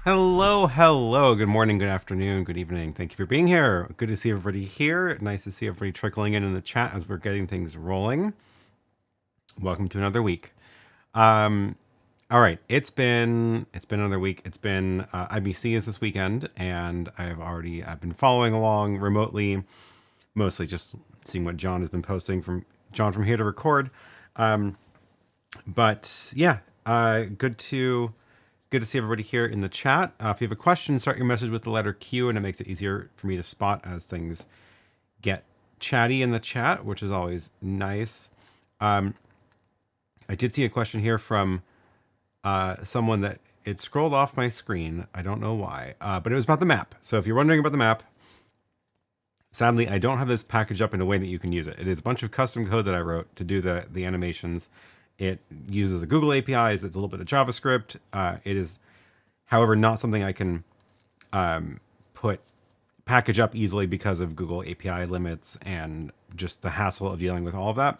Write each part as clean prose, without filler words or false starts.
Hello, hello. Good morning, good afternoon, good evening. Thank you for being here. Good to see everybody here. Nice to see everybody trickling in the chat as we're getting things rolling. Welcome to another week. All right, it's been another week. It's been IBC is this weekend, and I've been following along remotely, mostly just seeing what John has been posting from here to record. But yeah, good to see everybody here in the chat. If you have a question, start your message with the letter Q, and it makes it easier for me to spot as things get chatty in the chat, which is always nice. I did see a question here from someone that it scrolled off my screen. I don't know why, but it was about the map. So if you're wondering about the map, sadly, I don't have this packaged up in a way that you can use it. It is a bunch of custom code that I wrote to do the animations. It uses a Google APIs. It's a little bit of JavaScript. It is, however, not something I can package up easily because of Google API limits and just the hassle of dealing with all of that.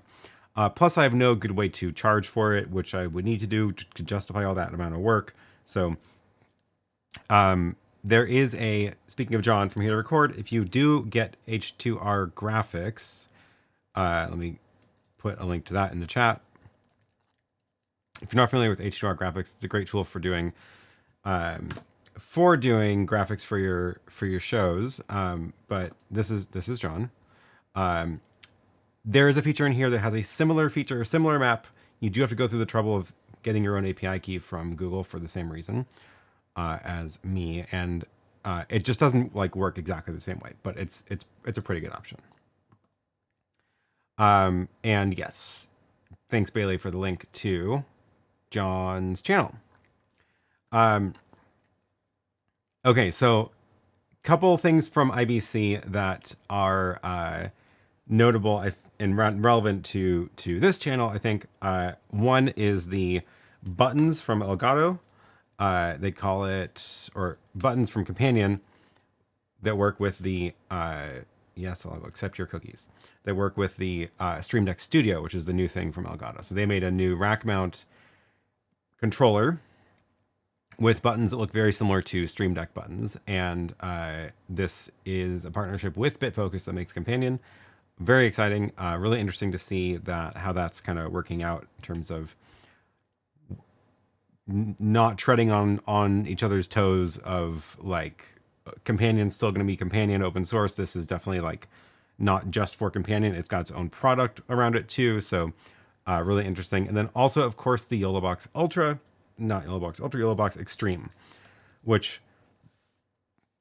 Plus, I have no good way to charge for it, which I would need to do to justify all that amount of work. So there is speaking of John from here to record, if you do get H2R graphics, let me put a link to that in the chat. If you're not familiar with H2R graphics, it's a great tool for doing graphics for your shows. But this is John. There is a feature in here that has a similar map. You do have to go through the trouble of getting your own API key from Google for the same reason as me, and it just doesn't work exactly the same way. But it's a pretty good option. And yes, thanks Bailey for the link to John's channel. Okay, so couple things from IBC that are notable and relevant to this channel, I think. One is the buttons from Elgato. They call it, or buttons from Companion that work with the yes, I'll accept your cookies. They work with the Stream Deck Studio, which is the new thing from Elgato. So they made a new rack mount controller with buttons that look very similar to Stream Deck buttons. And this is a partnership with BitFocus that makes Companion. Very exciting, really interesting to see how that's kind of working out in terms of not treading on each other's toes of Companion's still going to be Companion open source. This is definitely not just for Companion. It's got its own product around it too. So really interesting. And then also, of course, the YOLObox Ultra, not YOLObox Ultra, YOLObox Extreme, which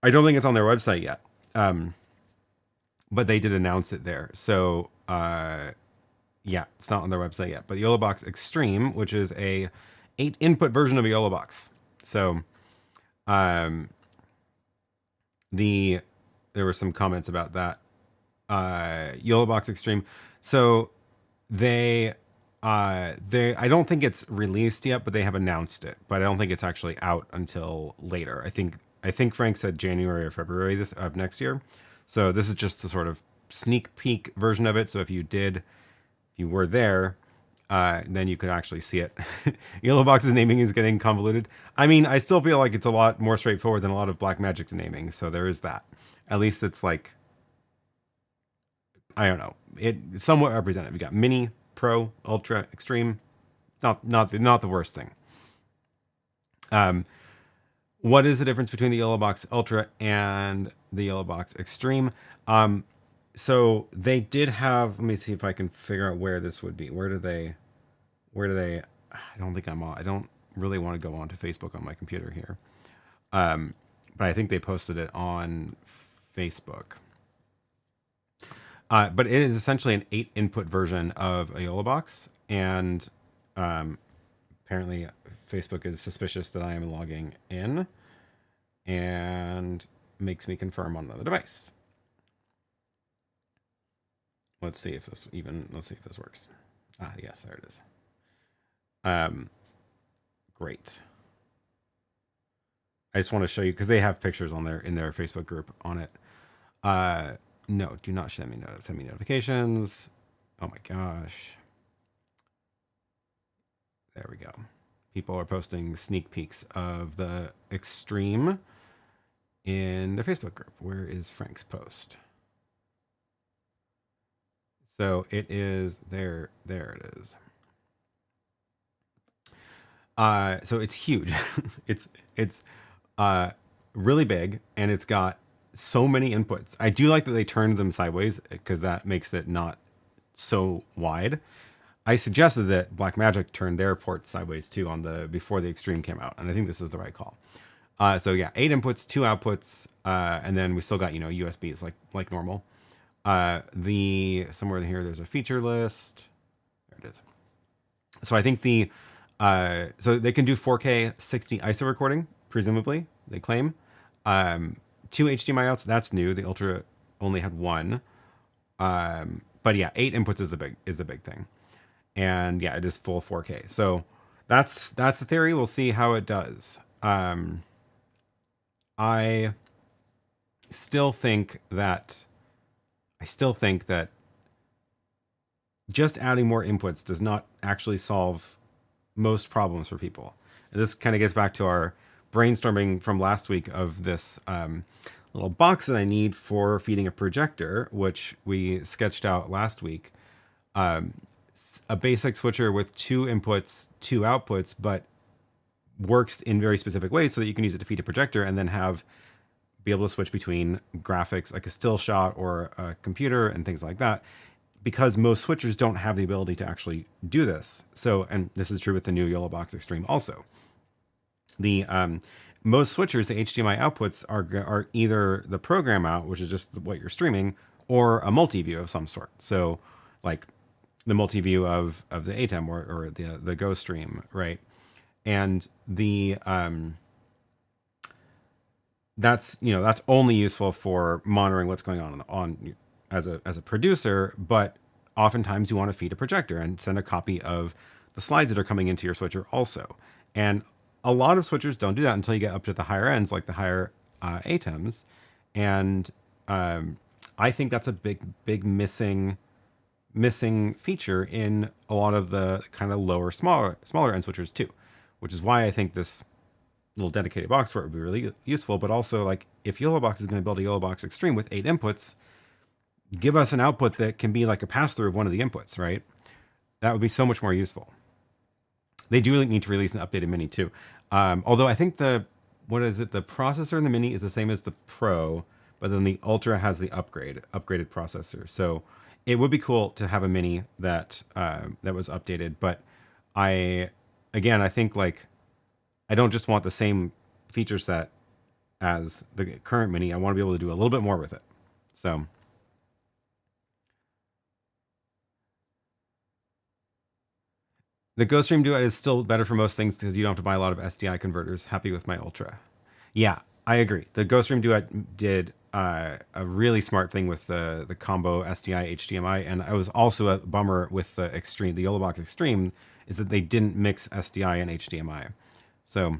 I don't think it's on their website yet. But they did announce it there. So yeah, it's not on their website yet. But YOLObox Extreme, which is a 8-input version of a YOLObox. So there were some comments about that. YOLObox Extreme. So I don't think it's released yet, but they have announced it. But I don't think it's actually out until later. I think Frank said January or February of next year. So this is just a sort of sneak peek version of it. So if you were there, then you could actually see it. YOLObox's naming is getting convoluted. I mean, I still feel like it's a lot more straightforward than a lot of Blackmagic's naming. So there is that. At least it's I don't know, it's somewhat representative. You got Mini, Pro, Ultra, Extreme. Not the worst thing. What is the difference between the YOLObox Ultra and the YOLObox Extreme? So they did have, let me see if I can figure out where this would be. Where do they, I don't think I'm on, I don't really want to go onto Facebook on my computer here. But I think they posted it on Facebook. But it is essentially an 8-input version of a YOLObox. And apparently Facebook is suspicious that I am logging in and makes me confirm on another device. Let's see if this works. Ah, yes, there it is. Great. I just want to show you because they have pictures in their Facebook group on it. No, do not send me notifications. Oh my gosh. There we go. People are posting sneak peeks of the Extreme in their Facebook group. Where is Frank's post? So it is there. There it is. So it's huge. it's really big, and it's got so many inputs. I do like that they turned them sideways because that makes it not so wide. I suggested that Blackmagic turned their ports sideways too on the before the Extreme came out, and I think this is the right call. So yeah, 8 inputs, 2 outputs, and then we still got, you know, USBs like normal. Somewhere in here there's a feature list. There it is. So I think so they can do 4K 60 ISO recording, presumably, they claim. 2 HDMI outs, that's new. The Ultra only had 1. But yeah, 8 inputs is the big thing. And yeah, it is full 4K. So that's the theory. We'll see how it does. I still think that just adding more inputs does not actually solve most problems for people. And this kind of gets back to our brainstorming from last week of this little box that I need for feeding a projector, which we sketched out last week. A basic switcher with 2 inputs, 2 outputs, but works in very specific ways so that you can use it to feed a projector and then be able to switch between graphics, like a still shot or a computer and things like that, because most switchers don't have the ability to actually do this. So, and this is true with the new YOLObox Extreme also. The most switchers, the HDMI outputs are either the program out, which is just what you're streaming, or a multi-view of some sort. So like the multi-view of the ATEM or the GoStream, right? And that's only useful for monitoring what's going on as a producer, but oftentimes you want to feed a projector and send a copy of the slides that are coming into your switcher also. And a lot of switchers don't do that until you get up to the higher ends, like the higher ATEMs. And I think that's a big missing feature in a lot of the kind of smaller end switchers too, which is why I think this little dedicated box for it would be really useful. But also, like, if YOLObox is going to build a YOLObox Extreme with 8 inputs, give us an output that can be like a pass-through of one of the inputs, right? That would be so much more useful. They do need to release an updated Mini too. Although I think the processor in the Mini is the same as the Pro, but then the Ultra has the upgraded processor. So it would be cool to have a Mini that was updated. But I think, like, I don't just want the same feature set as the current Mini. I want to be able to do a little bit more with it. So the GoStream Duet is still better for most things because you don't have to buy a lot of SDI converters. Happy with my Ultra. Yeah, I agree. The GoStream Duet did a really smart thing with the combo SDI HDMI, and I was also a bummer with the YOLObox Extreme, is that they didn't mix SDI and HDMI. So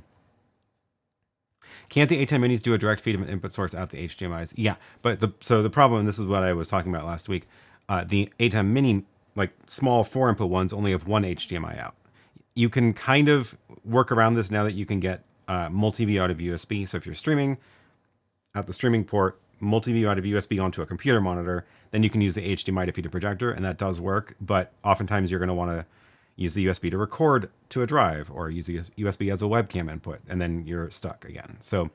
can't the ATEM Minis do a direct feed of an input source out the HDMIs? Yeah, but the problem, and this is what I was talking about last week, the ATEM Mini, like small 4 input ones, only have 1 HDMI out. You can kind of work around this now that you can get multi-view out of USB. So if you're streaming out the streaming port, multi-view out of USB onto a computer monitor, then you can use the HDMI to feed a projector, and that does work. But oftentimes you're going to want to use the USB to record to a drive, or use the USB as a webcam input, and then you're stuck again. So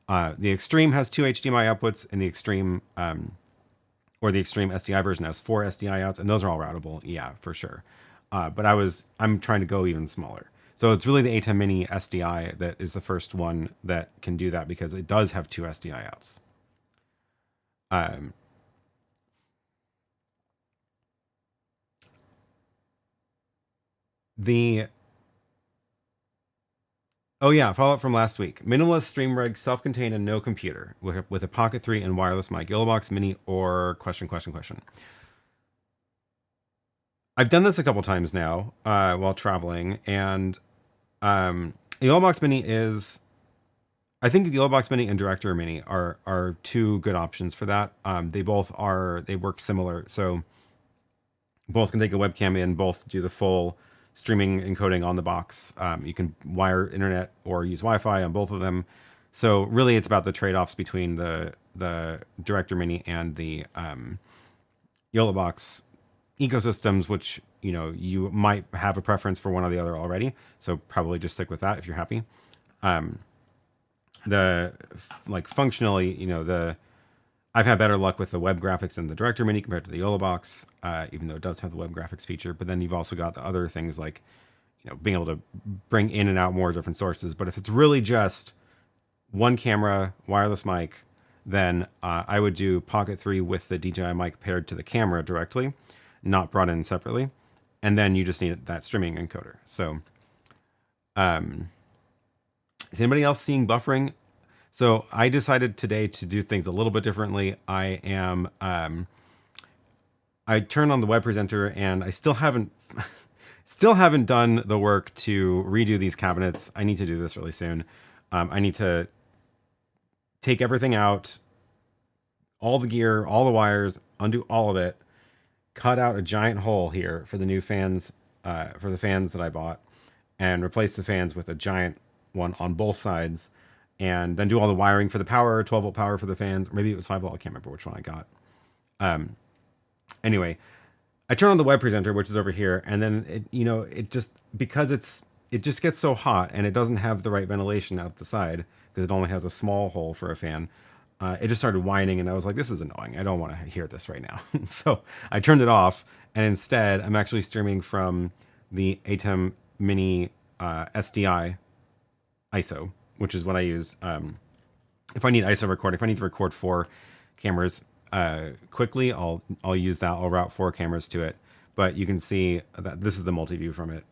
the Extreme has 2 HDMI outputs, and the Extreme or the Extreme SDI version has 4 SDI outs, and those are all routable. Yeah, for sure. But I'm trying to go even smaller. So it's really the ATEM Mini SDI that is the first one that can do that, because it does have 2 SDI outs. Oh yeah, follow-up from last week. Minimalist stream rig, self-contained and no computer, with a Pocket 3 and wireless mic. YOLObox Mini or question. I've done this a couple times now while traveling, and the YOLObox Mini is... I think the YOLObox Mini and Director Mini are 2 good options for that. They work similar, so both can take a webcam in, both do the full streaming encoding on the box. You can wire internet or use Wi-Fi on both of them. So really, it's about the trade-offs between the Director Mini and the YOLO Box ecosystems, which you might have a preference for one or the other already. So probably just stick with that if you're happy. Functionally, I've had better luck with the web graphics in the Director Mini compared to the YOLO Box, even though it does have the web graphics feature. But then you've also got the other things like, being able to bring in and out more different sources. But if it's really just one camera, wireless mic, then I would do Pocket 3 with the DJI mic paired to the camera directly, not brought in separately. And then you just need that streaming encoder. So, is anybody else seeing buffering? So I decided today to do things a little bit differently. I turned on the web presenter and I still haven't done the work to redo these cabinets. I need to do this really soon. I need to take everything out, all the gear, all the wires, undo all of it, cut out a giant hole here for the new fans, for the fans that I bought, and replace the fans with a giant one on both sides, and then do all the wiring for the power, 12-volt power for the fans. Or maybe it was 5-volt. I can't remember which one I got. Anyway, I turn on the web presenter, which is over here, and then it just, because it just gets so hot and it doesn't have the right ventilation out the side because it only has a small hole for a fan. It just started whining, and I was like, this is annoying. I don't want to hear this right now. So I turned it off, and instead I'm actually streaming from the ATEM Mini SDI ISO, which is what I use if I need ISO recording. If I need to record 4 cameras quickly, I'll use that. I'll route 4 cameras to it. But you can see that this is the multi-view from it.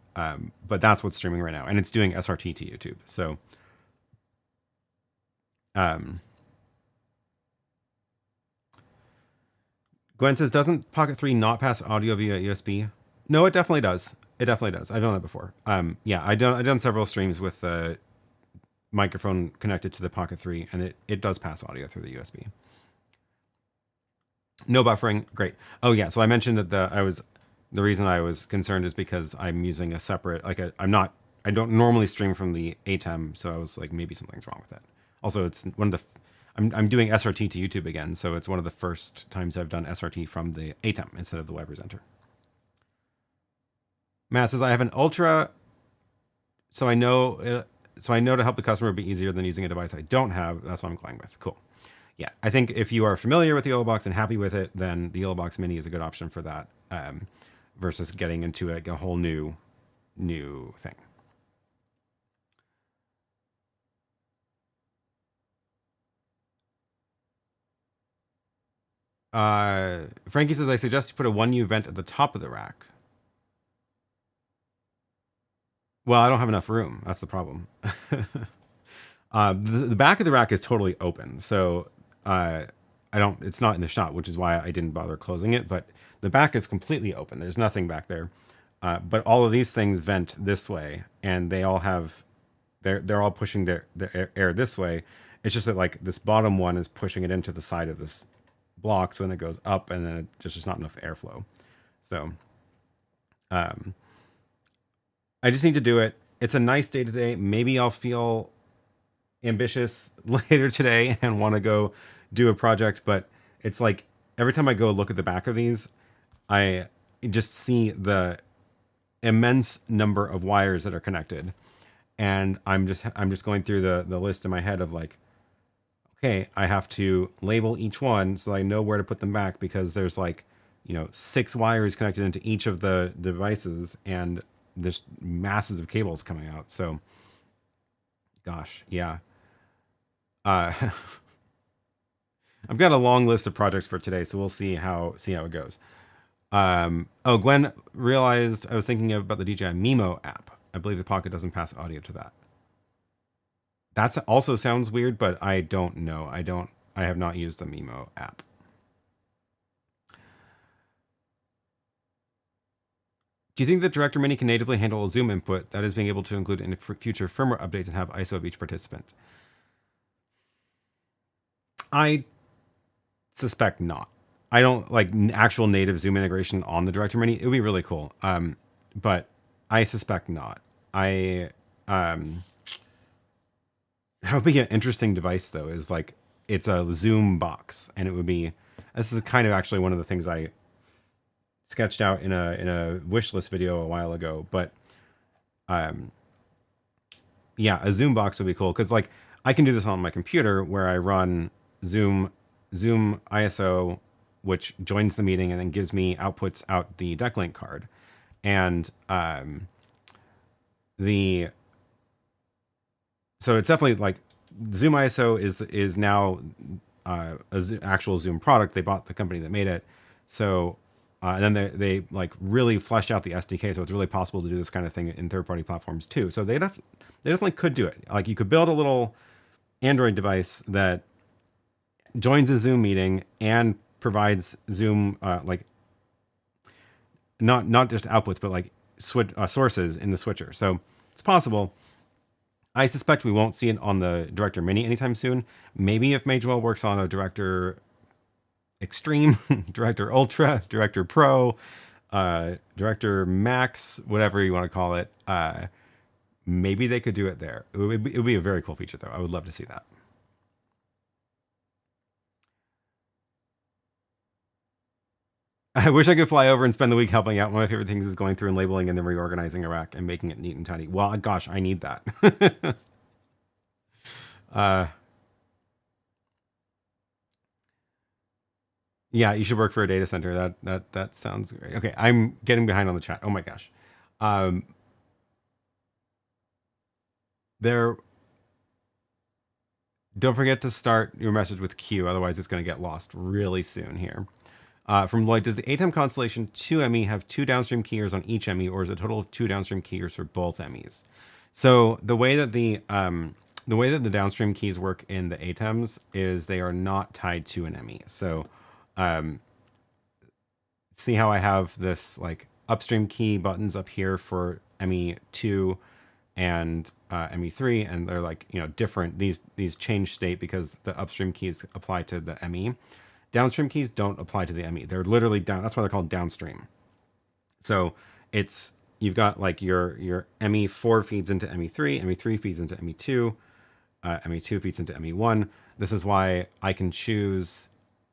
But that's what's streaming right now, and it's doing SRT to YouTube. So Gwen says, doesn't Pocket 3 not pass audio via USB? No, it definitely does. It definitely does. I've done that before. Yeah, I've done several streams with the microphone connected to the Pocket 3, and it does pass audio through the USB. No buffering. Great. Oh yeah, so I mentioned that the reason I was concerned is because I'm using a separate, I don't normally stream from the ATEM, so I was like, maybe something's wrong with it. Also, it's one of the, I'm doing SRT to YouTube again, so it's one of the first times I've done SRT from the ATEM instead of the web presenter. Matt says, I have an Ultra, so I know to help the customer be easier than using a device I don't have. That's what I'm going with. Cool. Yeah, I think if you are familiar with the YOLO Box and happy with it, then the YOLO Box Mini is a good option for that, versus getting into a whole new thing. Frankie says, I suggest you put a 1U vent at the top of the rack. Well, I don't have enough room. That's the problem. The back of the rack is totally open, so it's not in the shot, which is why I didn't bother closing it. But the back is completely open. There's nothing back there. But all of these things vent this way, and they all have, they're all pushing their air this way. It's just that like this bottom one is pushing it into the side of this block, so then it goes up, and then there's just not enough airflow. So I just need to do it. It's a nice day today. Maybe I'll feel ambitious later today and want to go do a project, but it's like every time I go look at the back of these, I just see the immense number of wires that are connected, and I'm just going through the list in my head of like, okay, I have to label each one so I know where to put them back, because there's like 6 wires connected into each of the devices, and there's masses of cables coming out. So gosh, yeah. I've got a long list of projects for today, so we'll see how it goes. Oh, Gwen realized I was thinking about the DJI Mimo app. I believe the Pocket doesn't pass audio to that. That also sounds weird, but I don't know. I have not used the Mimo app. Do you think that Director Mini can natively handle a zoom input, that is being able to include in future firmware updates and have ISO of each participant? I suspect not. I don't like actual native zoom integration on the Director Mini. It would be really cool. But I suspect not. That would be an interesting device though, is like it's a Zoom box, and it would be, this is kind of actually one of the things I sketched out in a wish list video a while ago, but yeah, a Zoom box would be cool, because like I can do this on my computer where I run Zoom ISO, which joins the meeting and then gives me outputs out the decklink card, and the so it's definitely like Zoom ISO is now actual Zoom product. They bought the company that made it, so and then they like really fleshed out the SDK, so it's really possible to do this kind of thing in third party platforms too. So they definitely could do it. Like you could build a little Android device that joins a Zoom meeting and provides Zoom like not just outputs, but like sources in the switcher. So it's possible. I suspect we won't see it on the Director Mini anytime soon. Maybe if Magewell works on a Director Extreme, Director Ultra, Director Pro, Director Max, whatever you want to call it, maybe they could do it there. It would be a very cool feature, though. I would love to see that. I wish I could fly over and spend the week helping out. One of my favorite things is going through and labeling and then reorganizing a rack and making it neat and tidy. Well, gosh, I need that. Yeah, you should work for a data center. That sounds great. Okay, I'm getting behind on the chat. Oh my gosh. There. Don't forget to start your message with Q, otherwise it's going to get lost really soon here. From Lloyd, does the ATEM Constellation 2 ME have 2 downstream keyers on each ME, or is it a total of 2 downstream keyers for both MEs? So the way that the downstream keys work in the ATEMs is they are not tied to an ME. So see how I have this like upstream key buttons up here for ME2 and ME3, and they're like, you know, different. These change state because the upstream keys apply to the ME. Downstream keys don't apply to the ME. They're literally down. That's why they're called downstream. So it's, you've got like your ME4 feeds into ME3, ME3 feeds into ME2, ME2 feeds into ME1. This is why I can choose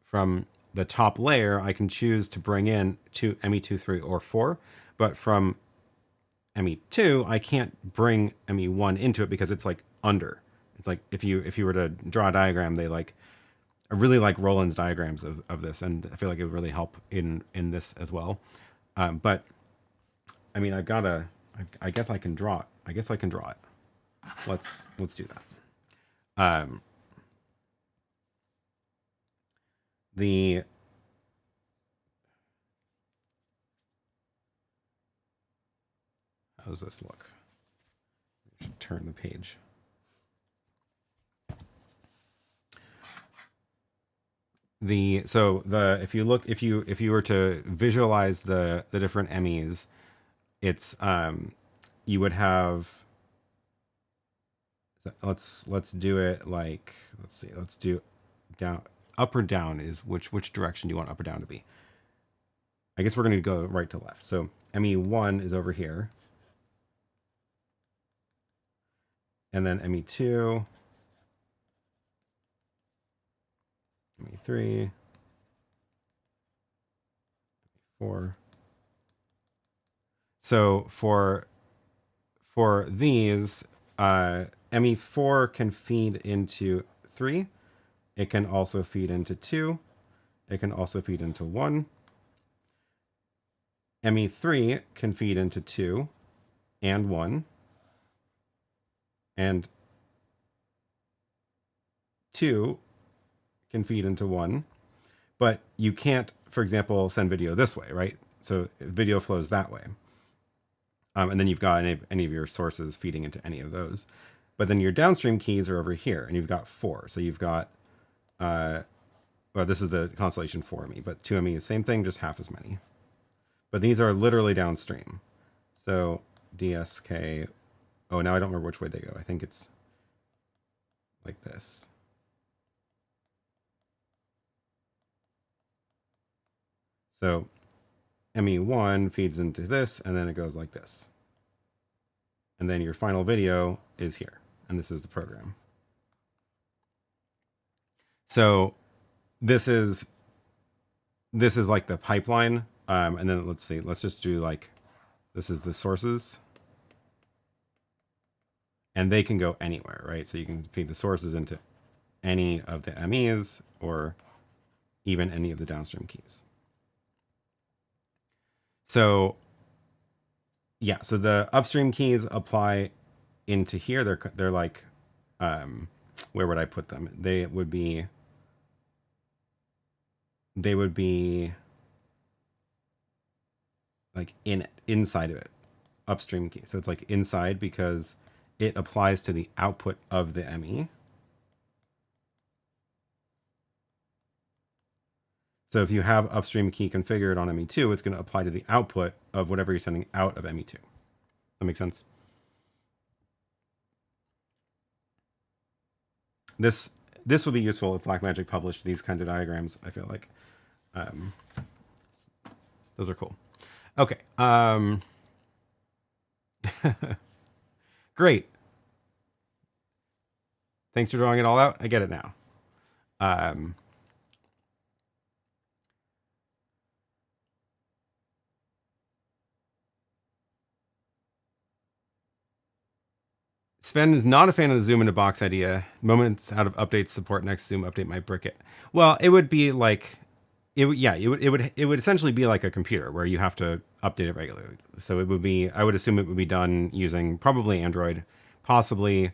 from the top layer. I can choose to bring in to ME2, 3, or 4, but from ME2 I can't bring ME1 into it because it's like under. It's like if you were to draw a diagram, they like, I really like Roland's diagrams of this, and I feel like it would really help in this as well. But I mean, I've got to, I guess I can draw it. I guess I can draw it. Let's do that. How does this look? I should turn the page. If you were to visualize the different MEs, it's you would have, let's do it like, let's do down, up or down is which direction do you want up or down to be? I guess we're going to go right to left. So ME1 is over here, and then ME2, ME3, ME4. So for these, ME4 can feed into 3. It can also feed into 2. It can also feed into 1. ME3 can feed into 2 and 1. And 2 can feed into 1. But you can't, for example, send video this way, right? So video flows that way. And then you've got any of your sources feeding into any of those. But then your downstream keys are over here, and you've got 4. So you've got, well, this is the Constellation 4ME, but 2ME is the same thing, just half as many. But these are literally downstream. So DSK, oh, now I don't remember which way they go. I think it's like this. So ME1 feeds into this, and then it goes like this. and then your final video is here. And this is the program. So this is like the pipeline. And then let's see, let's just do like, this is the sources. And they can go anywhere, right? So you can feed the sources into any of the MEs or even any of the downstream keys. So yeah, so the upstream keys apply into here. They're like, where would I put them? They would be like inside of it, upstream key. So it's like inside because it applies to the output of the ME. So if you have upstream key configured on ME2, it's going to apply to the output of whatever you're sending out of ME2. That makes sense? This would be useful if Blackmagic published these kinds of diagrams, I feel like. Those are cool. Okay. Great. Thanks for drawing it all out. I get it now. Sven is not a fan of the zoom in a box idea. Moments out of updates support next zoom update might brick it. Well, it would be like, it would essentially be like a computer where you have to update it regularly. So it would be, I would assume it would be done using probably Android, possibly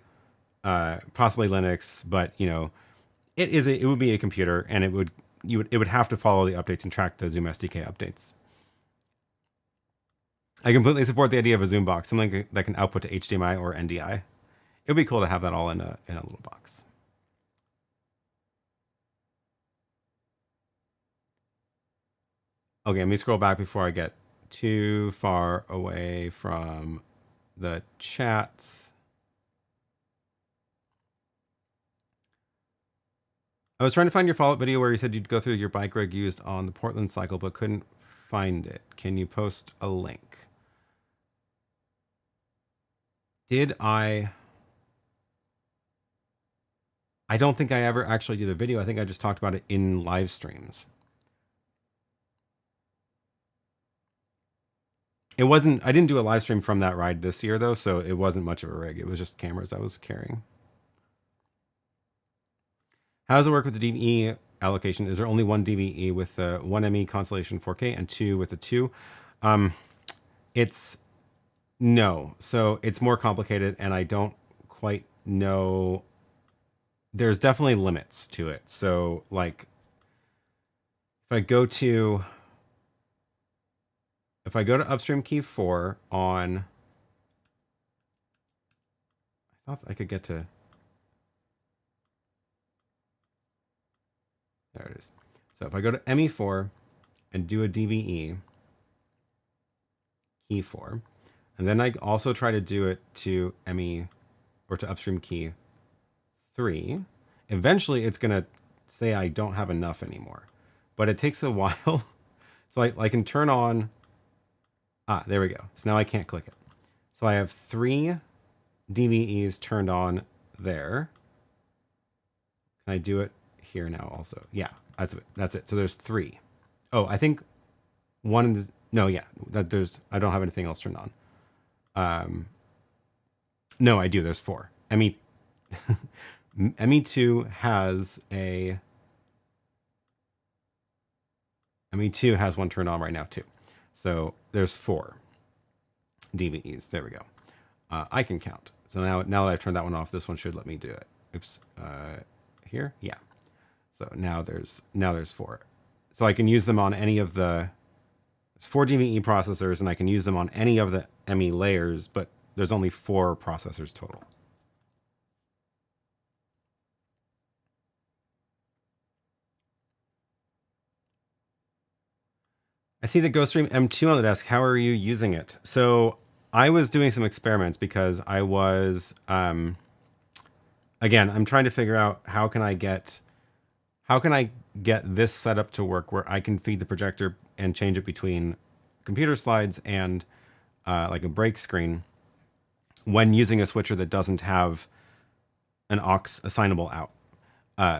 Linux, but you know, it would be a computer, and it would have to follow the updates and track the Zoom SDK updates. I completely support the idea of a Zoom box, something that can output to HDMI or NDI. It would be cool to have that all in a little box. Okay, let me scroll back before I get too far away from the chats. I was trying to find your follow-up video where you said you'd go through your bike rig used on the Portland cycle, but couldn't find it. Can you post a link? Did I don't think I ever actually did a video. I think I just talked about it in live streams. It wasn't, I didn't do a live stream from that ride this year though, so it wasn't much of a rig. It was just cameras I was carrying. How does it work with the DVE allocation? Is there only one DVE with the 1ME Constellation 4K and 2 with the 2? No. So it's more complicated, and I don't quite know. There's definitely limits to it. So like if I go to upstream key 4 on, I thought I could get to, there it is. So if I go to ME4 and do a DVE key 4, and then I also try to do it to ME or to upstream key 3, eventually it's going to say I don't have enough anymore, but it takes a while. So I can turn on, there we go. So now I can't click it. So I have 3 DVEs turned on there. Can I do it here now also? Yeah, that's it. So there's 3. Oh, I think one is, no, yeah, I don't have anything else turned on. No, I do. There's 4. ME2 has ME2 has one turned on right now too. So there's 4 DVEs. There we go. I can count. So now that I've turned that one off, this one should let me do it. Oops. Here, yeah. So now there's 4. So I can use them on any of the. It's 4 DVE processors, and I can use them on any of the ME layers, but there's only 4 processors total. I see the GoStream M2 on the desk. How are you using it? So I was doing some experiments because I was, again, I'm trying to figure out how can I get this setup to work where I can feed the projector and change it between computer slides and like a break screen when using a switcher that doesn't have an aux assignable out.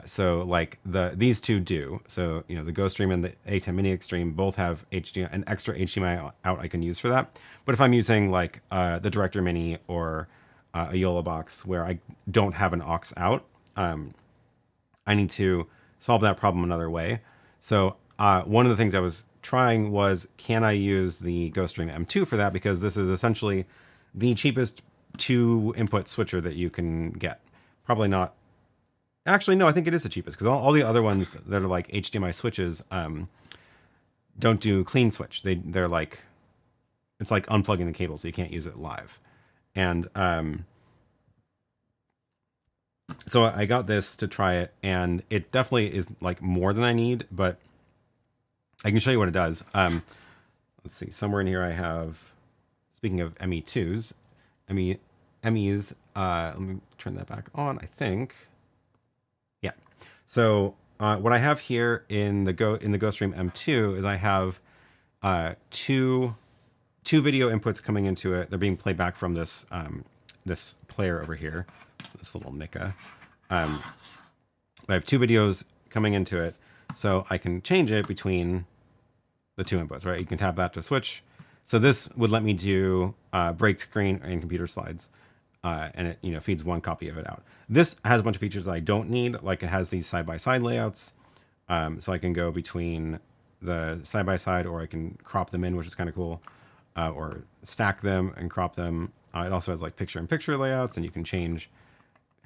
So like these two do. So, you know, the GoStream and the ATEM Mini Extreme both have an extra HDMI out I can use for that. But if I'm using like the Director Mini or a Yola box where I don't have an aux out, I need to solve that problem another way. So one of the things I was trying was, can I use the GoStream M2 for that? Because this is essentially the cheapest 2-input switcher that you can get. Probably not. Actually, no, I think it is the cheapest, because all the other ones that are like HDMI switches don't do clean switch. They're like, it's like unplugging the cable, so you can't use it live. And so I got this to try it, and it definitely is like more than I need, but I can show you what it does. Let's see, somewhere in here I have, speaking of ME2s, MEs, let me turn that back on, I think. Yeah. So what I have here in the GoStream M2 is I have two video inputs coming into it. They're being played back from this this player over here, this little Micca. I have 2 videos coming into it, so I can change it between the 2 inputs, right? You can tap that to switch. So this would let me do break screen and computer slides, and it, you know, feeds 1 copy of it out. This has a bunch of features that I don't need, like it has these side-by-side layouts, so I can go between the side-by-side, or I can crop them in, which is kind of cool, or stack them and crop them. It also has like picture-in-picture layouts, and you can change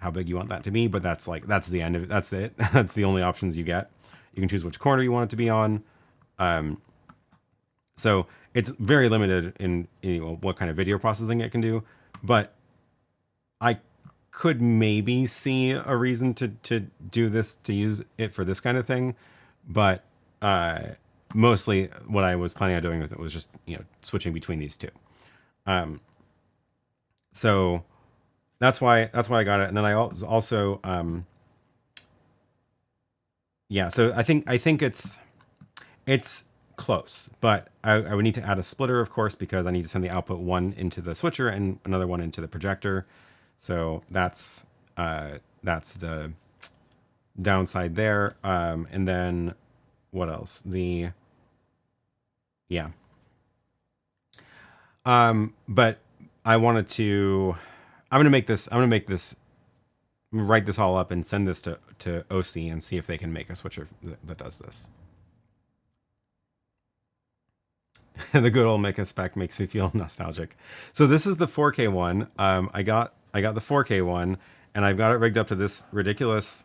how big you want that to be, but that's the end of it. That's it. That's the only options you get. You can choose which corner you want it to be on. So it's very limited in, you know, what kind of video processing it can do, but I could maybe see a reason to do this, to use it for this kind of thing. But mostly what I was planning on doing with it was just, you know, switching between these two. So that's why I got it. And then I also, yeah, so I think it's close, but I would need to add a splitter, of course, because I need to send the output one into the switcher and another one into the projector. So that's the downside there. And then what else? Yeah. But I wanted to, I'm going to write this all up and send this to OSEE and see if they can make a switcher that does this. The good old Micca Speck makes me feel nostalgic. So this is the 4K one. I got the 4K one, and I've got it rigged up to this ridiculous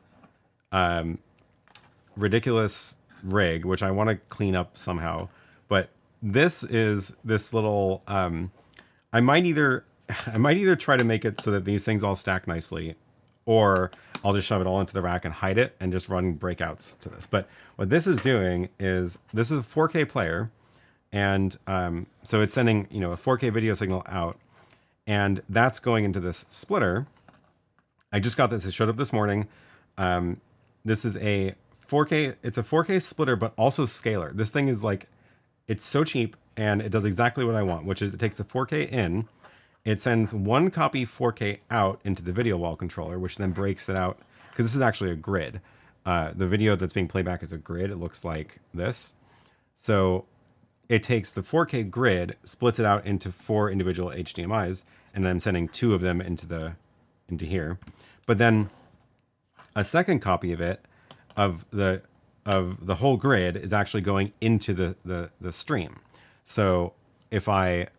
rig, which I want to clean up somehow. But this is this little. I might either try to make it so that these things all stack nicely, or I'll just shove it all into the rack and hide it and just run breakouts to this. But what this is doing is, this is a 4K player. And so it's sending, you know, a 4K video signal out, and that's going into this splitter. I just got this. It showed up this morning. This is a 4K. It's a 4K splitter, but also scaler. This thing is like, it's so cheap, and it does exactly what I want, which is it takes the 4K in, it sends 1 copy 4K out into the video wall controller, which then breaks it out, because this is actually a grid. The video that's being played back is a grid. It looks like this. So it takes the 4K grid, splits it out into 4 individual HDMIs, and then I'm sending 2 of them into here. But then a second copy of it, of the whole grid, is actually going into the stream. So if I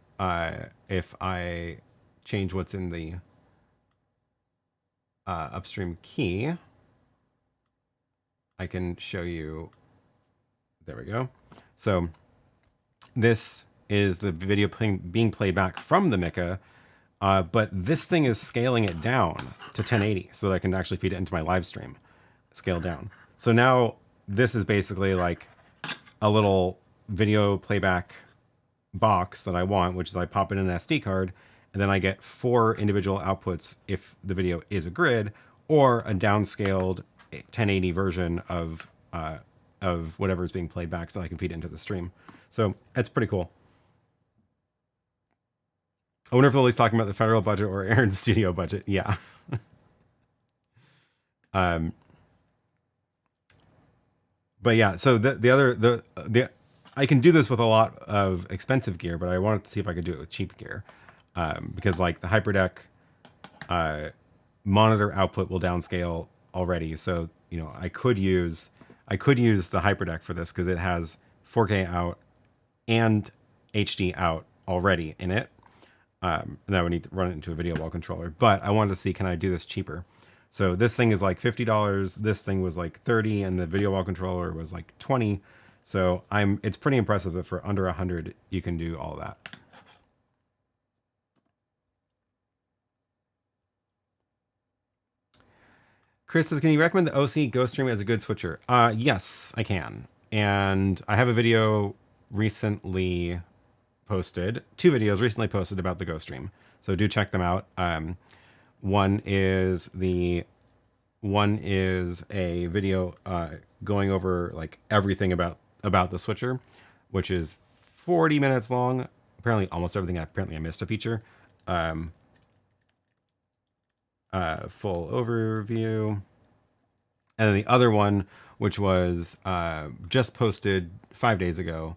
change what's in the upstream key, I can show you. There we go. So this is the video being played back from the Micca, but this thing is scaling it down to 1080 so that I can actually feed it into my live stream, scale down. So now this is basically like a little video playback box that I want, which is I pop in an SD card, and then I get 4 individual outputs if the video is a grid, or a downscaled 1080 version of whatever is being played back, so I can feed it into the stream. So that's pretty cool. I wonder if Lily's talking about the federal budget or Aaron's studio budget. Yeah. But yeah, so the I can do this with a lot of expensive gear, but I wanted to see if I could do it with cheap gear, because like the HyperDeck monitor output will downscale already. So you know I could use the HyperDeck for this because it has 4K out and HD out already in it. And I would need to run it into a video wall controller. But I wanted to see, can I do this cheaper? So this thing is like $50. This thing was like $30, and the video wall controller was like $20. So it's pretty impressive that for under $100 you can do all that. Chris says, can you recommend the OSEE GoStream as a good switcher? Yes, I can. And I have a video recently posted, 2 videos recently posted about the GoStream. So do check them out. One is a video going over like everything about the switcher, which is 40 minutes long. Apparently almost everything. Apparently I missed a feature. Full overview. And then the other one, which was just posted 5 days ago,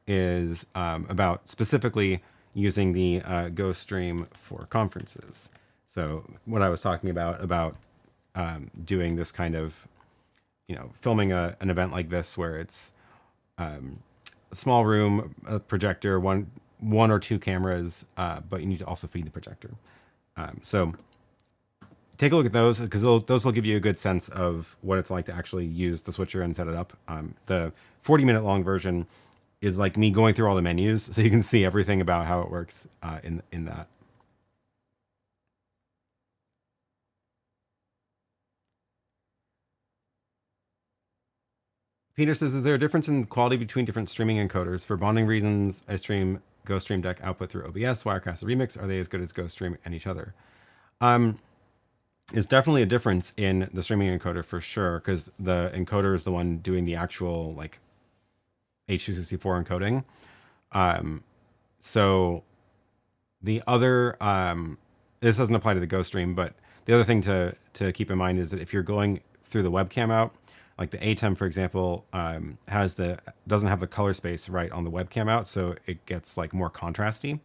is about specifically using the GoStream for conferences. So what I was talking about doing this kind of, you know, filming an event like this where it's a small room, a projector, one or 2 cameras, but you need to also feed the projector. So take a look at those, because those will give you a good sense of what it's like to actually use the switcher and set it up. The 40-minute long version is like me going through all the menus, so you can see everything about how it works in that. Peter says, is there a difference in quality between different streaming encoders? For bonding reasons, I stream GoStream deck output through OBS, Wirecast, or Remix. Are they as good as GoStream and each other? There's definitely a difference in the streaming encoder for sure, because the encoder is the one doing the actual like H.264 encoding. So the other, this doesn't apply to the GoStream, but the other thing to keep in mind is that if you're going through the webcam out, like the ATEM, for example, doesn't have the color space right on the webcam out, so it gets like more contrasty,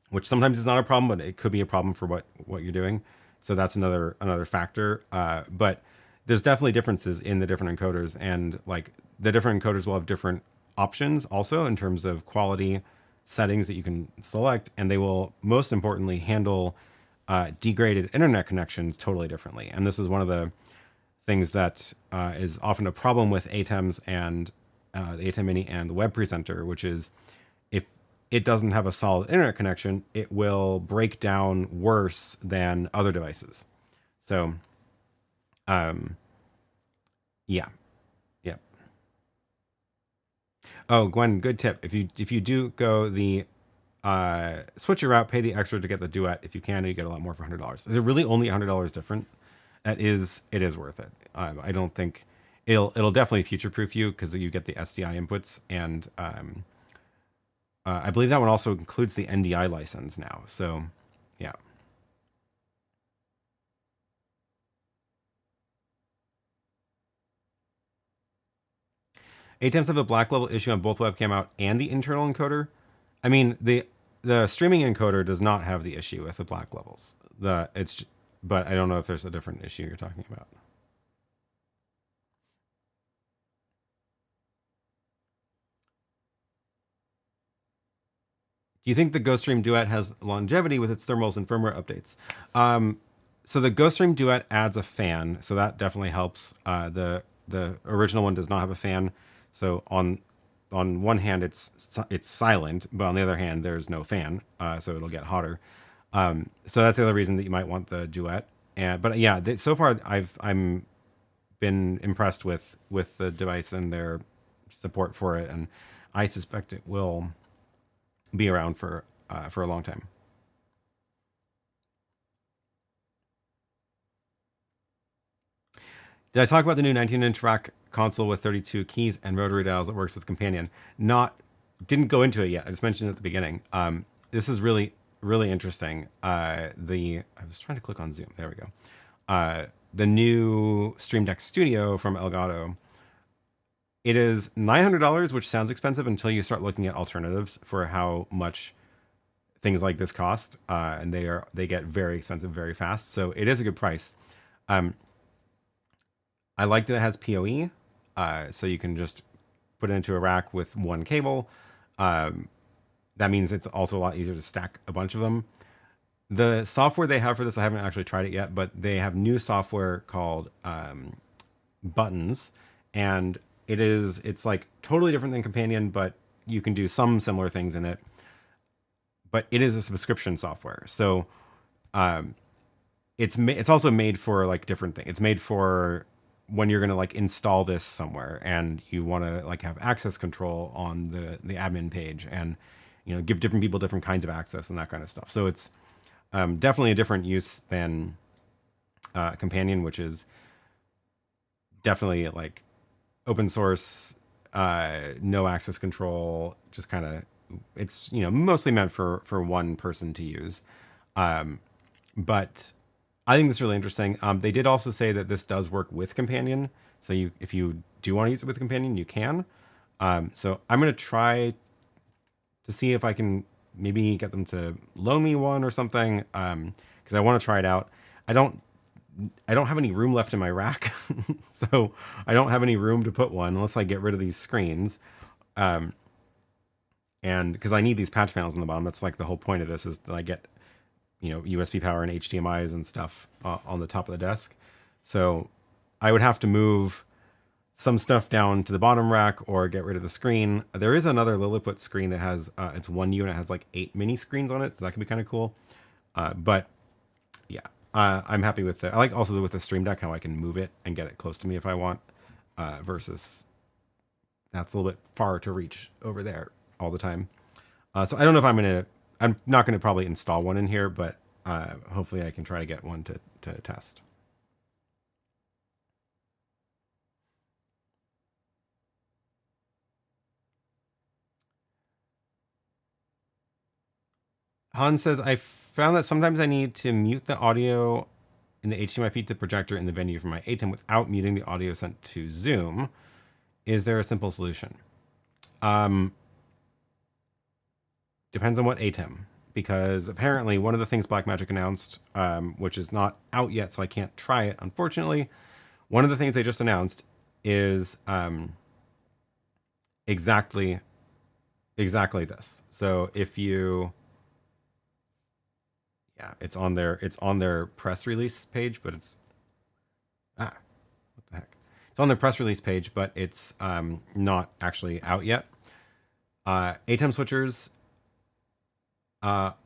which sometimes is not a problem, but it could be a problem for what you're doing. So that's another factor. But there's definitely differences in the different encoders, and like the different encoders will have different options also in terms of quality settings that you can select, and they will most importantly handle degraded internet connections totally differently. And this is one of the things that is often a problem with ATEMs and the ATEM Mini and the Web Presenter, which is if it doesn't have a solid internet connection, it will break down worse than other devices. So, yeah. Oh, Gwen, good tip. If you do go the switcher route, pay the extra to get the duet. If you can, you get a lot more for $100. Is it really only $100 different? It is worth it. I don't think it'll definitely future-proof you, because you get the SDI inputs, and I believe that one also includes the NDI license now. So, yeah. ATEMs have a black level issue on both webcam out and the internal encoder. I mean, the streaming encoder does not have the issue with the black levels. But I don't know if there's a different issue you're talking about. Do you think the GoStream Duet has longevity with its thermals and firmware updates? So the GoStream Duet adds a fan, so that definitely helps. The original one does not have a fan, so on one hand it's silent, but on the other hand there's no fan, so it'll get hotter. So that's the other reason that you might want the Duet. But yeah, so far I'm been impressed with the device and their support for it, and I suspect it will be around for a long time. Did I talk about the new 19-inch rack console with 32 keys and rotary dials that works with Companion? Didn't go into it yet. I just mentioned it at the beginning. this is really, really interesting. I was trying to click on Zoom. There we go. The new Stream Deck Studio from Elgato. It is $900, which sounds expensive until you start looking at alternatives for how much things like this cost, and they get very expensive very fast. So it is a good price. I like that it has PoE, so you can just put it into a rack with one cable. That means it's also a lot easier to stack a bunch of them. The software they have for this, I haven't actually tried it yet, but they have new software called Buttons, and it's like totally different than Companion, but you can do some similar things in it. But it is a subscription software, so it's also made for like different things. It's made for when you're gonna like install this somewhere and you want to like have access control on the admin page, and give different people different kinds of access and that kind of stuff. So it's definitely a different use than Companion, which is definitely like open source, no access control, just kind of, it's mostly meant for one person to use. But I think that's really interesting. They did also say that this does work with Companion, so if you do want to use it with Companion, you can. So I'm going to try to see if I can maybe get them to loan me one or something, because I want to try it out. I don't have any room left in my rack, so I don't have any room to put one unless I get rid of these screens. And because I need these patch panels on the bottom, that's like the whole point of this, is that I get USB power and HDMIs and stuff on the top of the desk. So I would have to move some stuff down to the bottom rack or get rid of the screen. There is another LILLIPUT screen that has, it's one unit, has like 8 mini screens on it, so that can be kind of cool. But yeah, I'm happy with it. I like also with the Stream Deck how I can move it and get it close to me if I want, versus that's a little bit far to reach over there all the time. So I don't know if I'm not gonna probably install one in here, but hopefully I can try to get one to test. Han says, I found that sometimes I need to mute the audio in the HDMI feed to the projector in the venue for my ATEM without muting the audio sent to Zoom. Is there a simple solution? Depends on what ATEM, because apparently one of the things Blackmagic announced, which is not out yet, so I can't try it, unfortunately. One of the things they just announced is exactly this. So if you, yeah, it's on their press release page, but it's what the heck? It's on their press release page, but it's not actually out yet. ATEM switchers,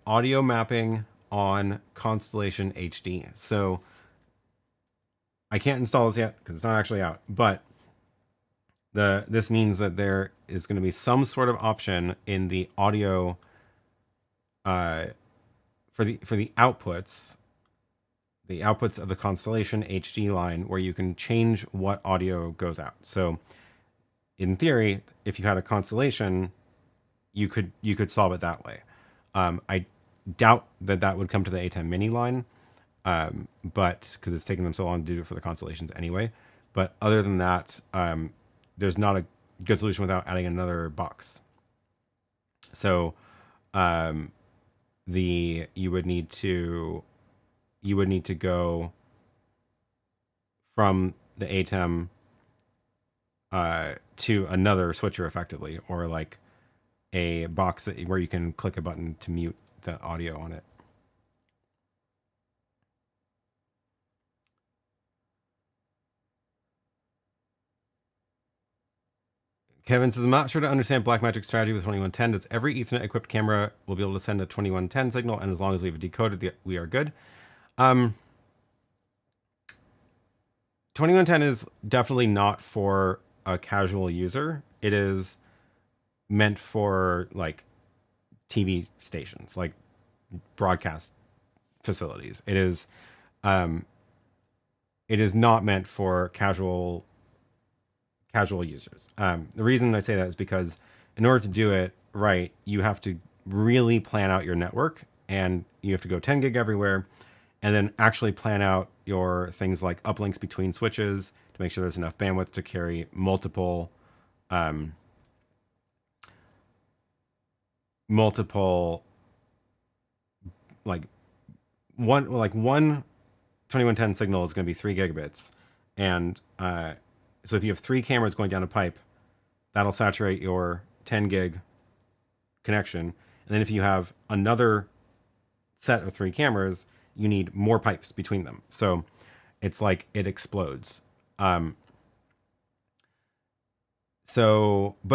audio mapping on Constellation HD. So I can't install this yet because it's not actually out, but this means that there is going to be some sort of option in the audio for the outputs of the Constellation HD line, where you can change what audio goes out. So in theory, if you had a Constellation, you could solve it that way. I doubt that would come to the ATEM Mini line, but because it's taken them so long to do it for the Constellations anyway. But other than that, there's not a good solution without adding another box. So you would need to go from the ATEM to another switcher effectively, or like a box where you can click a button to mute the audio on it. Kevin says, I'm not sure to understand Blackmagic's strategy with 2110. Does every Ethernet equipped camera will be able to send a 2110 signal, and as long as we've decoded, we are good? 2110 is definitely not for a casual user. It is meant for like TV stations, like broadcast facilities. It is not meant for casual users. The reason I say that is because in order to do it right, you have to really plan out your network, and you have to go 10 gig everywhere, and then actually plan out your things like uplinks between switches to make sure there's enough bandwidth to carry multiple like one 2110 signal is going to be 3 gigabits, and so if you have 3 cameras going down a pipe, that'll saturate your 10 gig connection. And then if you have another set of 3 cameras, you need more pipes between them. So it's like it explodes. But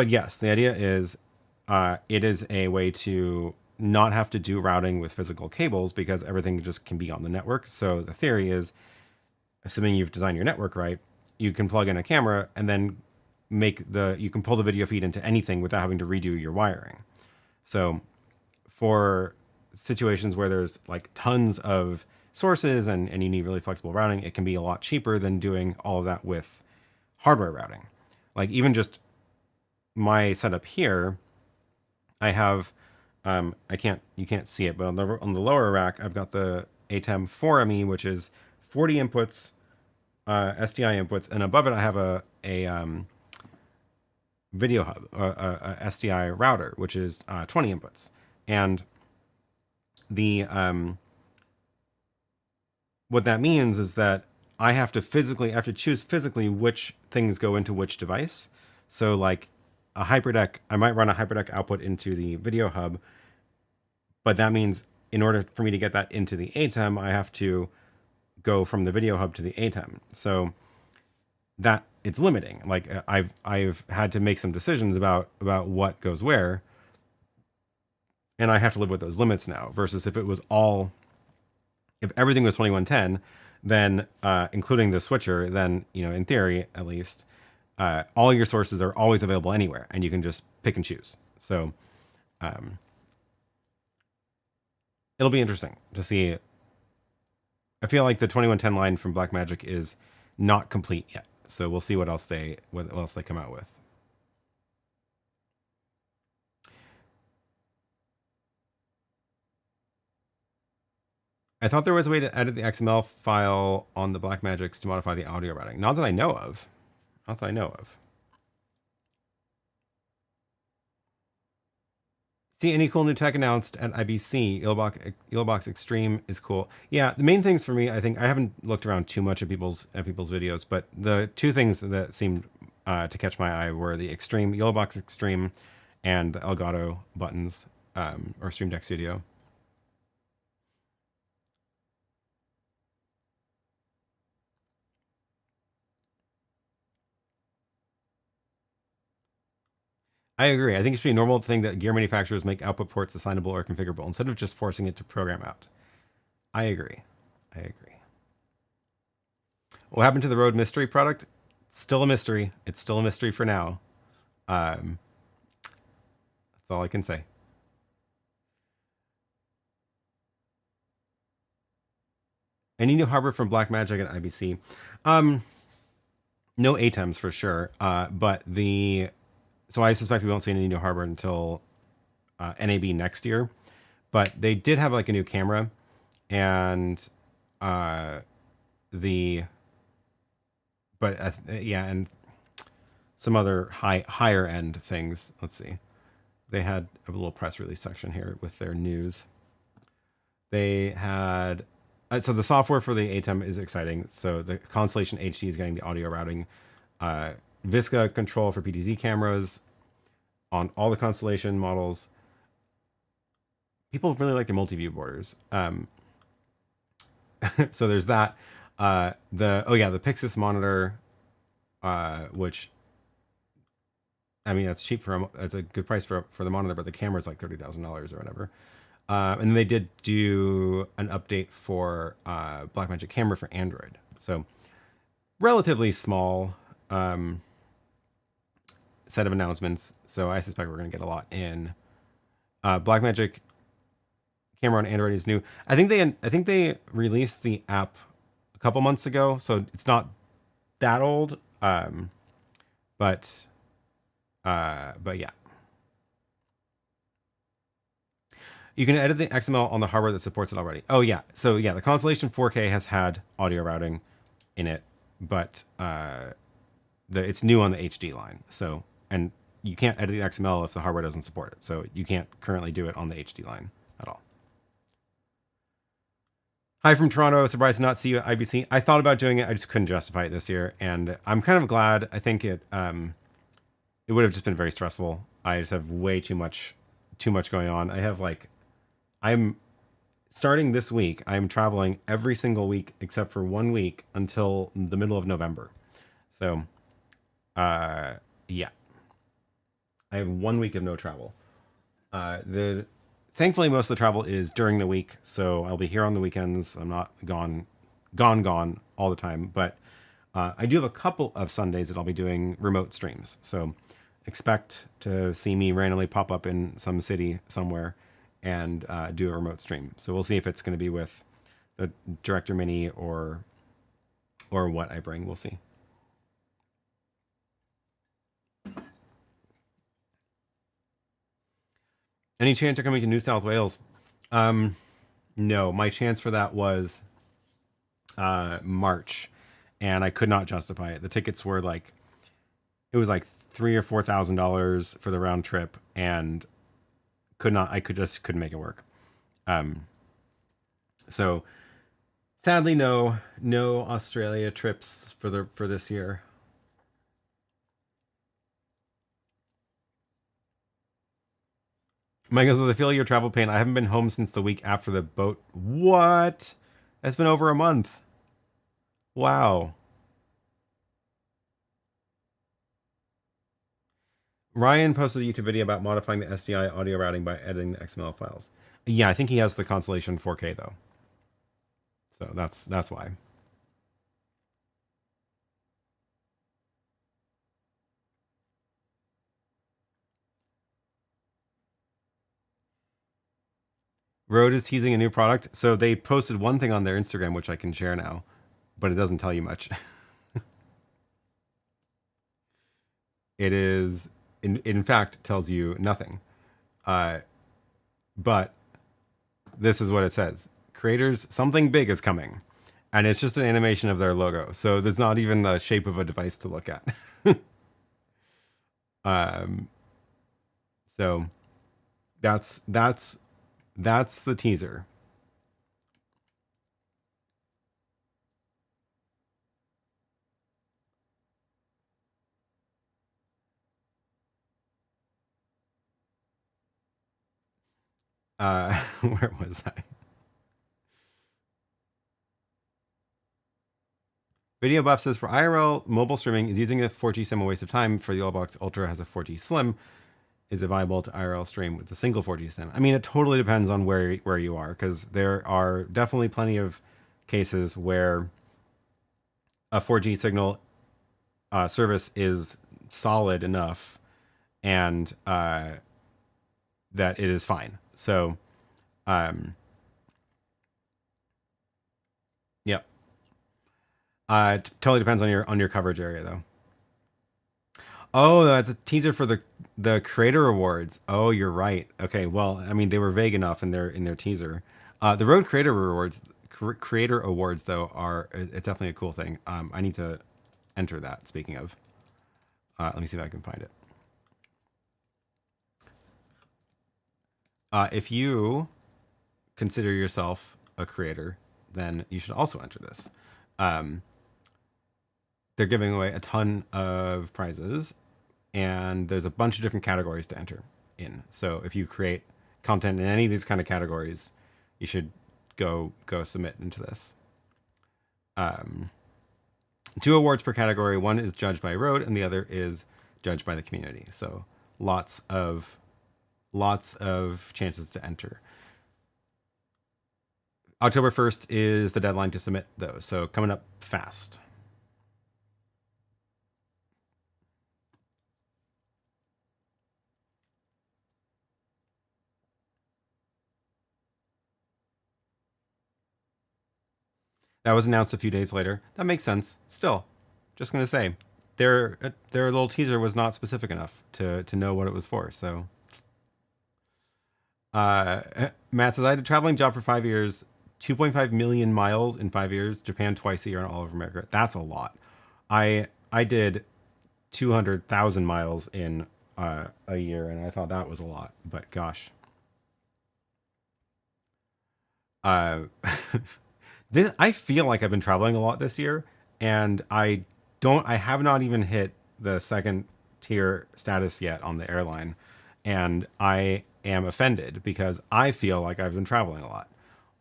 yes, the idea is it is a way to not have to do routing with physical cables, because everything just can be on the network. So the theory is, assuming you've designed your network right, you can plug in a camera and then you can pull the video feed into anything without having to redo your wiring. So for situations where there's like tons of sources and you need really flexible routing, it can be a lot cheaper than doing all of that with hardware routing. Like even just my setup here, I have you can't see it, but on the lower rack, I've got the ATEM 4ME, which is 40 inputs, SDI inputs, and above it I have a video hub, a SDI router, which is 20 inputs. And the what that means is that I have to choose physically which things go into which device. So like a HyperDeck, I might run a HyperDeck output into the video hub, but that means in order for me to get that into the ATEM, I have to go from the video hub to the ATEM. So that it's limiting. Like I've had to make some decisions about what goes where, and I have to live with those limits now. Versus if everything was 2110, then including the switcher, then in theory at least, all your sources are always available anywhere, and you can just pick and choose. So it'll be interesting to see. I feel like the 2110 line from Blackmagic is not complete yet, so we'll see what else they come out with. I thought there was a way to edit the XML file on the Blackmagics to modify the audio routing. Not that I know of. Not that I know of. See any cool new tech announced at IBC? Yellowbox Extreme is cool. Yeah, the main things for me, I think I haven't looked around too much at people's videos, but the two things that seemed to catch my eye were the Yellowbox Extreme and the Elgato buttons, or Stream Deck Studio. I agree. I think it should be a normal thing that gear manufacturers make output ports assignable or configurable instead of just forcing it to program out. I agree. I agree. What happened to the Rode Mystery product? It's still a mystery. It's still a mystery for now. That's all I can say. Any new hardware from Blackmagic and IBC? No ATEMs for sure. So I suspect we won't see any new hardware until NAB next year. But they did have like a new camera, and and some other higher end things. Let's see. They had a little press release section here with their news. They had so the software for the ATEM is exciting. So the Constellation HD is getting the audio routing. Visca control for PTZ cameras on all the Constellation models. People really like the multi-view borders. So there's that. The Pixis monitor, which I mean that's cheap it's a good price for the monitor, but the camera's like $30,000 or whatever. And they did do an update for Blackmagic camera for Android. So relatively small set of announcements. So I suspect we're going to get a lot in. Blackmagic camera on Android is new. I think they released the app a couple months ago, so it's not that old. But yeah. You can edit the XML on the hardware that supports it already. Oh yeah, so yeah, the Constellation 4K has had audio routing in it, but it's new on the HD line. So, and you can't edit the XML if the hardware doesn't support it. So you can't currently do it on the HD line at all. Hi from Toronto. Surprised to not see you at IBC. I thought about doing it. I just couldn't justify it this year, and I'm kind of glad. I think it would have just been very stressful. I just have way too much going on. I have like, I'm starting this week. I'm traveling every single week except for 1 week until the middle of November. So, yeah, I have 1 week of no travel. Thankfully, most of the travel is during the week, so I'll be here on the weekends. I'm not gone all the time, but I do have a couple of Sundays that I'll be doing remote streams. So expect to see me randomly pop up in some city somewhere and do a remote stream. So we'll see if it's going to be with the Director Mini or what I bring. We'll see. Any chance you're coming to New South Wales? No, my chance for that was March, and I could not justify it. The tickets were like, it was like $3,000 or $4,000 for the round trip, and I couldn't make it work. So sadly, no Australia trips for this year. Micah says, I feel your travel pain. I haven't been home since the week after the boat. What? It's been over a month. Wow. Ryan posted a YouTube video about modifying the SDI audio routing by editing the XML files. Yeah, I think he has the Constellation 4K though. So that's why. Rode is teasing a new product. So they posted one thing on their Instagram, which I can share now, but it doesn't tell you much. It is, in fact, tells you nothing. But this is what it says. Creators, something big is coming. And it's just an animation of their logo. So there's not even the shape of a device to look at. So that's the teaser. Where was I? Video Buff says, for IRL mobile streaming, is using a 4G SIM a waste of time? For the Allbox Ultra has a 4G Slim. Is it viable to IRL stream with a single 4G SIM? I mean, it totally depends on where you are, because there are definitely plenty of cases where a 4G signal service is solid enough and that it is fine. So, yep. It totally depends on your coverage area, though. Oh, that's a teaser for the creator awards. Oh, you're right. Okay, well, I mean, they were vague enough in their teaser. The Road Creator Awards though it's definitely a cool thing. I need to enter that. Speaking of, let me see if I can find it. If you consider yourself a creator, then you should also enter this. They're giving away a ton of prizes, and there's a bunch of different categories to enter in. So if you create content in any of these kind of categories, you should go submit into this. 2 awards per category. One is judged by Rode, and the other is judged by the community. So lots of chances to enter. October 1st is the deadline to submit those. So coming up fast. That was announced a few days later. That makes sense. Still, just gonna say, their little teaser was not specific enough to know what it was for. So, Matt says, I had a traveling job for 5 years, 2.5 million miles in 5 years, Japan twice a year, and all over America. That's a lot. I did 200,000 miles in a year, and I thought that was a lot, but gosh. I feel like I've been traveling a lot this year, and I have not even hit the second tier status yet on the airline, and I am offended because I feel like I've been traveling a lot.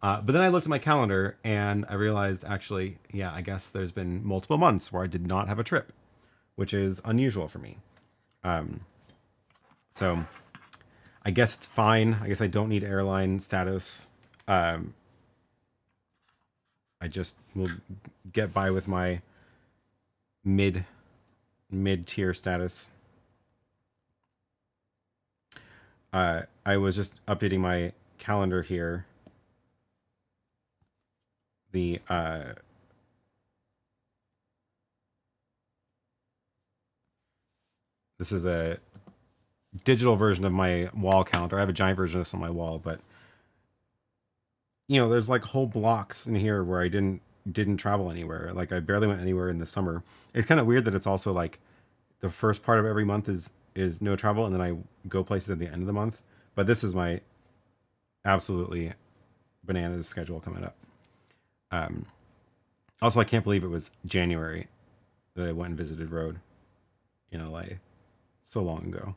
But then I looked at my calendar and I realized, actually, yeah, I guess there's been multiple months where I did not have a trip, which is unusual for me. So I guess it's fine. I guess I don't need airline status. I just will get by with my mid tier status. I was just updating my calendar here. The this is a digital version of my wall calendar. I have a giant version of this on my wall, but you know, there's like whole blocks in here where I didn't travel anywhere. Like I barely went anywhere in the summer. It's kind of weird that it's also like the first part of every month is no travel, and then I go places at the end of the month. But this is my absolutely bananas schedule coming up. Also, I can't believe it was January that I went and visited Rode in LA so long ago.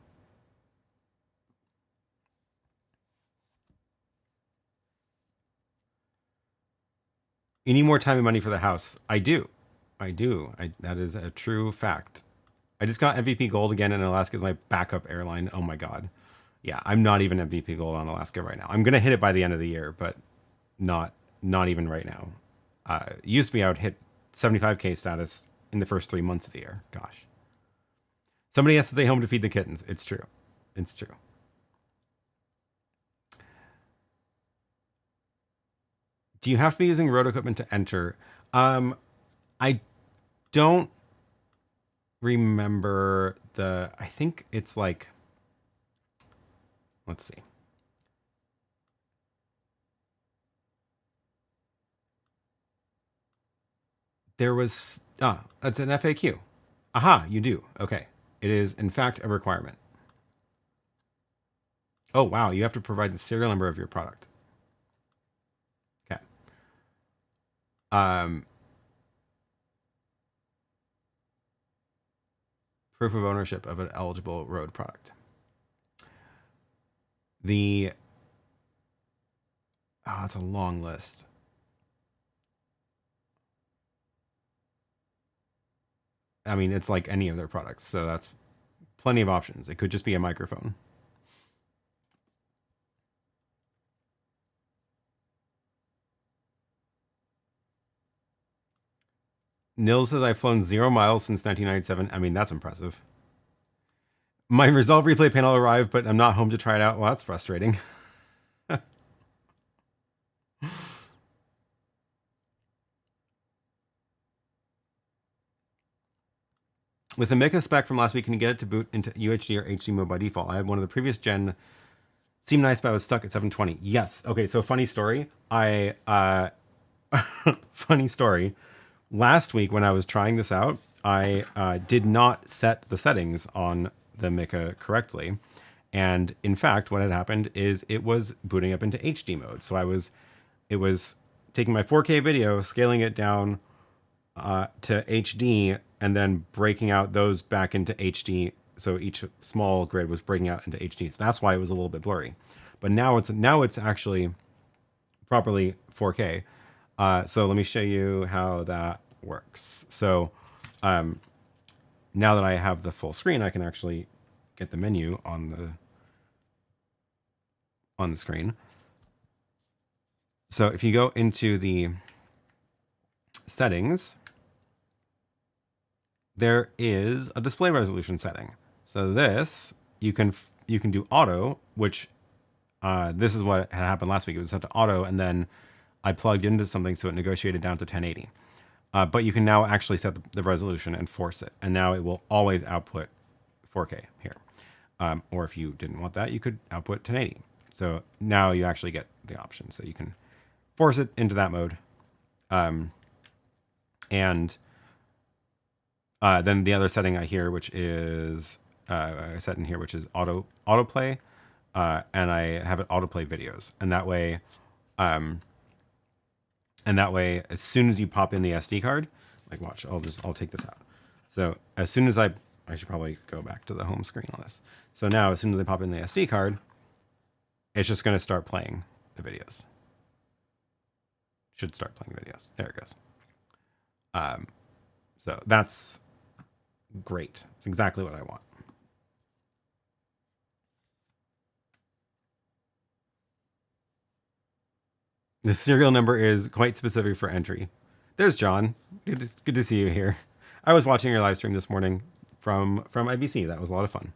You need more time and money for the house. I do. That is a true fact. I just got MVP Gold again, and Alaska is my backup airline. Oh my God. Yeah, I'm not even MVP Gold on Alaska right now. I'm going to hit it by the end of the year, but not even right now. It used to be I would hit 75K status in the first 3 months of the year. Gosh. Somebody has to stay home to feed the kittens. It's true. It's true. Do you have to be using Rode equipment to enter? I don't remember I think it's like, let's see. There was, it's an FAQ. Aha, you do. Okay. It is, in fact, a requirement. Oh, wow. You have to provide the serial number of your product. Okay. Proof of ownership of an eligible Rode product. It's a long list. I mean, it's like any of their products, so that's plenty of options. It could just be a microphone. Nils says I've flown 0 miles since 1997. I mean, that's impressive. My Resolve replay panel arrived, but I'm not home to try it out. Well, that's frustrating. With the Micca Speck from last week, can you get it to boot into UHD or HD mode by default? I had one of the previous gen. Seemed nice, but I was stuck at 720. Yes. Okay, so funny story. Funny story. Last week when I was trying this out, I did not set the settings on the Micca correctly. And in fact, what had happened is it was booting up into HD mode. So it was taking my 4K video, scaling it down to HD, and then breaking out those back into HD. So each small grid was breaking out into HD. So that's why it was a little bit blurry. But now it's actually properly 4K. So let me show you how that works. So now that I have the full screen, I can actually get the menu on the screen. So if you go into the settings, there is a display resolution setting. So this, you can do auto, which this is what had happened last week. It was set to auto, and then I plugged into something so it negotiated down to 1080. But you can now actually set the resolution and force it, and now it will always output 4K here. Or if you didn't want that, you could output 1080. So now you actually get the option. So you can force it into that mode. And then the other setting I hear, which is I set in here, which is autoplay, and I have it autoplay videos, and that way, as soon as you pop in the SD card, like watch, I'll take this out. So as soon as I should probably go back to the home screen on this. So now as soon as I pop in the SD card, it's just going to start playing the videos. Should start playing videos. There it goes. So that's great. It's exactly what I want. The serial number is quite specific for entry. There's John. Good to see you here. I was watching your live stream this morning from IBC. That was a lot of fun.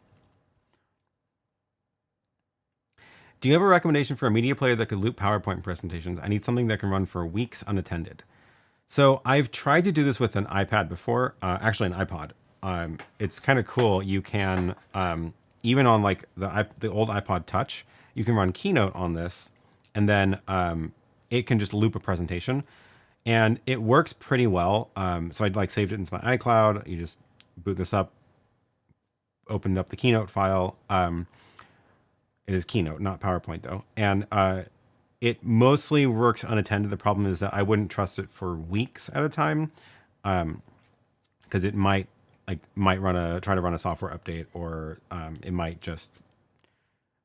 Do you have a recommendation for a media player that could loop PowerPoint presentations? I need something that can run for weeks unattended. So I've tried to do this with an iPad before, actually an iPod. It's kind of cool. You can, even on like the old iPod Touch, you can run Keynote on this, and then it can just loop a presentation, and it works pretty well. So I'd like saved it into my iCloud. You just boot this up, opened up the Keynote file. It is Keynote, not PowerPoint though. And it mostly works unattended. The problem is that I wouldn't trust it for weeks at a time, because it might try to run a software update, or it might just.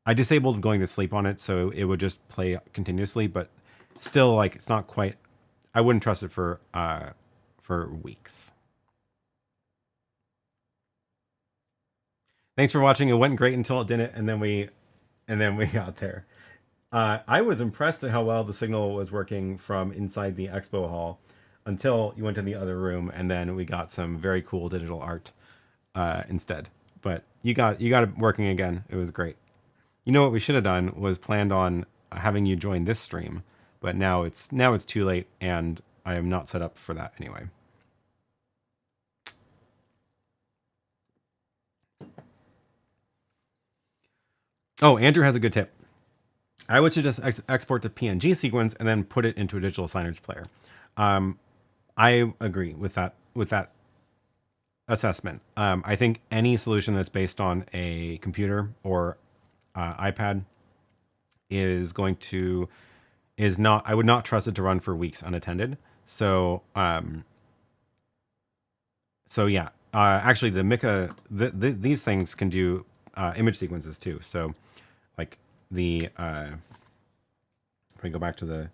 I disabled going to sleep on it, so it would just play continuously. But still, like, it's not quite. I wouldn't trust it for weeks. Thanks for watching. It went great until it didn't, and then we got there. I was impressed at how well the signal was working from inside the expo hall until you went to the other room, and then we got some very cool digital art instead. But you got it working again. It was great. You know what we should have done was planned on having you join this stream, but now it's too late, and I am not set up for that anyway. Oh, Andrew has a good tip. I would suggest export to PNG sequence and then put it into a digital signage player. I agree with that assessment. I think any solution that's based on a computer or iPad I would not trust it to run for weeks unattended. So yeah, actually the Micca, these things can do image sequences too. So like if we go back to the